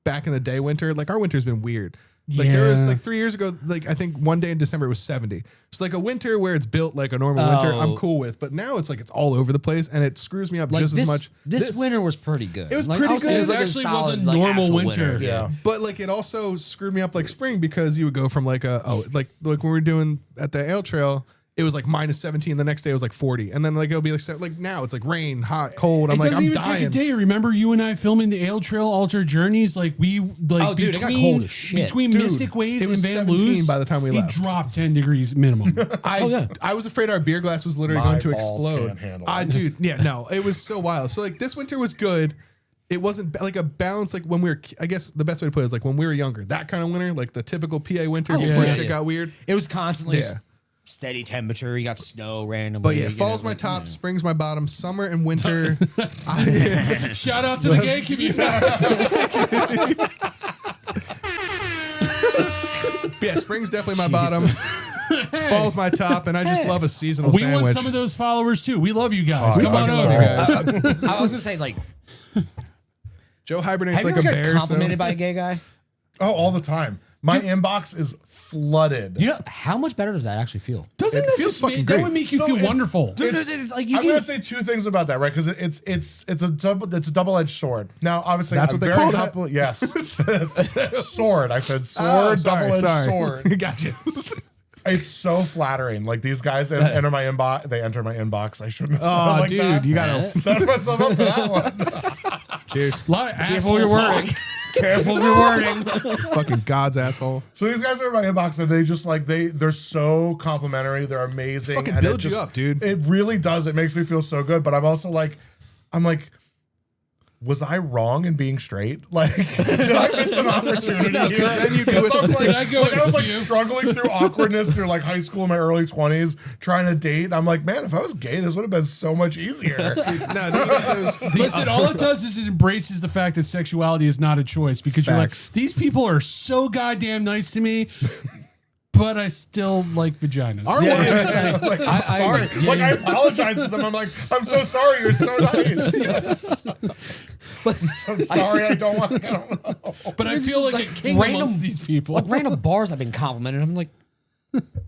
back in the day winter, like our winter's been weird. Like there was like 3 years ago, like I think one day in December it was 70. It's like a winter where it's built like a normal winter, I'm cool with. But now it's like it's all over the place and it screws me up Like just as much. This winter was pretty good. It was Like, pretty I'll say good. was It like actually solid, was a like, normal actual winter. Yeah. But like it also screwed me up like spring because you would go from like like when we were doing at the ale trail, it was like minus 17. The next day it was like 40. And then like it'll be like now it's like rain, hot, cold. I'm it like, doesn't I'm even dying. take a day. Remember you and I filming the Ale Trail Altered Journeys? Like we like Oh, dude, it got cold as shit. between Dude, Mystic Ways it and was Van 17 Luz, by the time we left. It dropped 10 degrees minimum. I was afraid our beer glass was literally My going to balls explode. can't handle it. Dude, yeah, no, it was so wild. So like this winter was good. It wasn't like a balance like when we were. I guess the best way to put it is like when we were younger. That kind of winter, like the typical PA winter before shit got weird. It was constantly Yeah. steady temperature. You got snow randomly. But yeah, you fall's know, my like, top, you know. spring's my bottom, summer and winter. Shout out to the gay community. Yeah, spring's definitely my bottom. Fall's my top, and I just love a seasonal We sandwich. want some of those followers too. We love you guys. Oh, I Come on fucking over. love you guys. I was gonna say like, Joe hibernates have like you a ever got bear. complimented by a gay guy? Oh, all the time. My inbox is flooded. You know how much better does that actually feel? Doesn't It that feels just fucking make, that great. would make you So feel it's- wonderful? Dude, it's like you I'm can. gonna say two things about that, right? Because it's a double-edged sword. Now, obviously, That's I'm what they very call that? happily, yes, sword. I said sword, Oh, sorry, double-edged sorry. sword. Gotcha. It's so flattering. Like these guys enter my inbox. They enter my inbox. I shouldn't have said Oh, it like dude, that. you gotta Set myself up for that one. cheers. A lot of Careful asshole your talk. wording. Careful your wording. Fucking God's asshole. So these guys are in my inbox, and they just like they're so complimentary. They're amazing. Fucking and it build you up, dude. It really does. It makes me feel so good. But I'm also like, was I wrong in being straight? Like, did I miss an opportunity? here? then you do That's it- what I'm Did I go like, I was like askew? struggling through awkwardness through like high school in my early 20s, trying to date. And I'm like, man, if I was gay, this would have been so much easier. No, then you got those. Listen, all it does is it embraces the fact that sexuality is not a choice because you're like, Facts. these people are so goddamn nice to me, but I still like vaginas. Our ones- Like, I'm sorry. Like, I apologize to them. I'm like, I'm so sorry. You're so nice. I'm sorry. I don't know. But I It's feel just like like a king random- amongst these people. Like random bars I've been complimented. I'm like,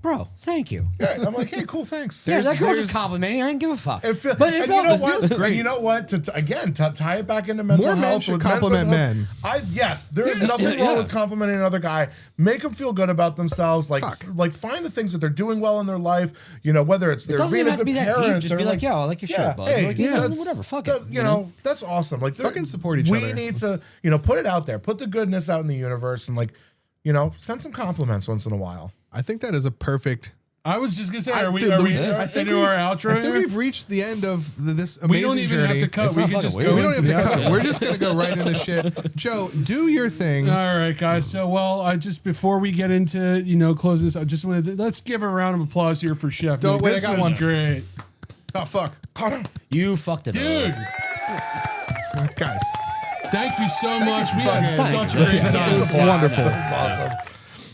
bro, thank you. Yeah, I'm like, hey, cool, thanks. Yeah, that girl was there's- just complimenting. I didn't give a fuck. It feel, But it and felt- you know it what? feels great. And you know what? To tie it back into mental More health. men should with men's compliment mental health, men. Yes, there is Yes. nothing Yeah. wrong with complimenting another guy. Make them feel good about themselves. Like, Fuck. like find the things that they're doing well in their life. You know, whether it's It they're doesn't being even a have to good be that parent, deep. Just they're be like, yo, I like your shirt, bud. hey, Like, yeah, yeah, whatever. Fuck it. You know, that's awesome. Like, Fucking support each we other. need to, put it out there, put the goodness out in the universe, and send some compliments once in a while. I think that is a perfect. I was just gonna say, I are we think into our outro? I think here? we've reached the end of this amazing We don't even journey. have to cut. It's We not can just fucking go. weird. We don't into have to the cut. outro. We're just gonna go right into shit. Joe, do your thing. All right, guys. So, well, I just before we get into close this, I just wanted to let's give a round of applause here for Chef. Don't Nick. wait, I This got was one. Great, Oh fuck, You fucked it, dude. guys. Thank you so much. We fucking- had such a great This time. was wonderful. This is awesome.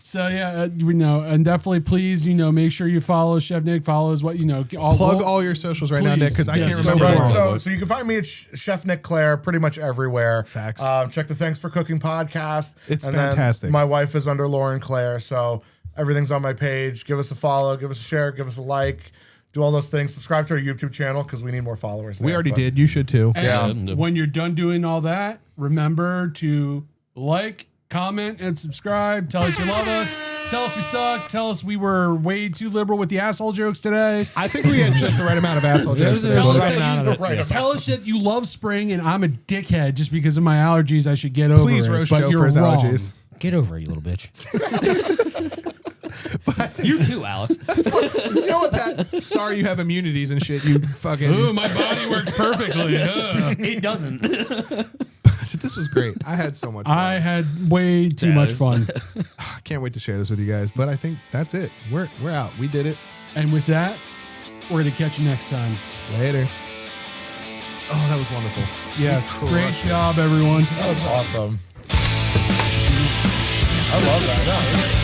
So yeah, we know, and definitely please, make sure you follow Chef Nick. Follows what Plug all your socials right now, Please. Nick, because I Yes, can't so remember. right, them all. So you can find me at Chef Nick Clare pretty much everywhere. Facts. Check the Thanks for Cooking podcast. It's And then fantastic. my wife is under Lauren Clare, so everything's on my page. Give us a follow, give us a share, give us a like, do all those things. Subscribe to our YouTube channel because we need more followers. We there, already but- did. You should too. And Yeah. when you're done doing all that, remember to like comment and subscribe. Tell us you love us. Tell us we suck. Tell us we were way too liberal with the asshole jokes today. I think we had just the right amount of asshole jokes. Tell us that you love spring and I'm a dickhead just because of my allergies. I should get over Please it. roast But Joe you're for his wrong. allergies. Get over it, you little bitch. You too, Alex. You know what, Pat? Sorry you have immunities and shit. You fucking. Ooh, my body works perfectly. It doesn't. This was great. I had so much fun. I had way too much fun. I can't wait to share this with you guys. But I think that's it. We're out. We did it. And with that, we're going to catch you next time. Later. Oh, that was wonderful. Yes. Great job, everyone. That was awesome. I love that.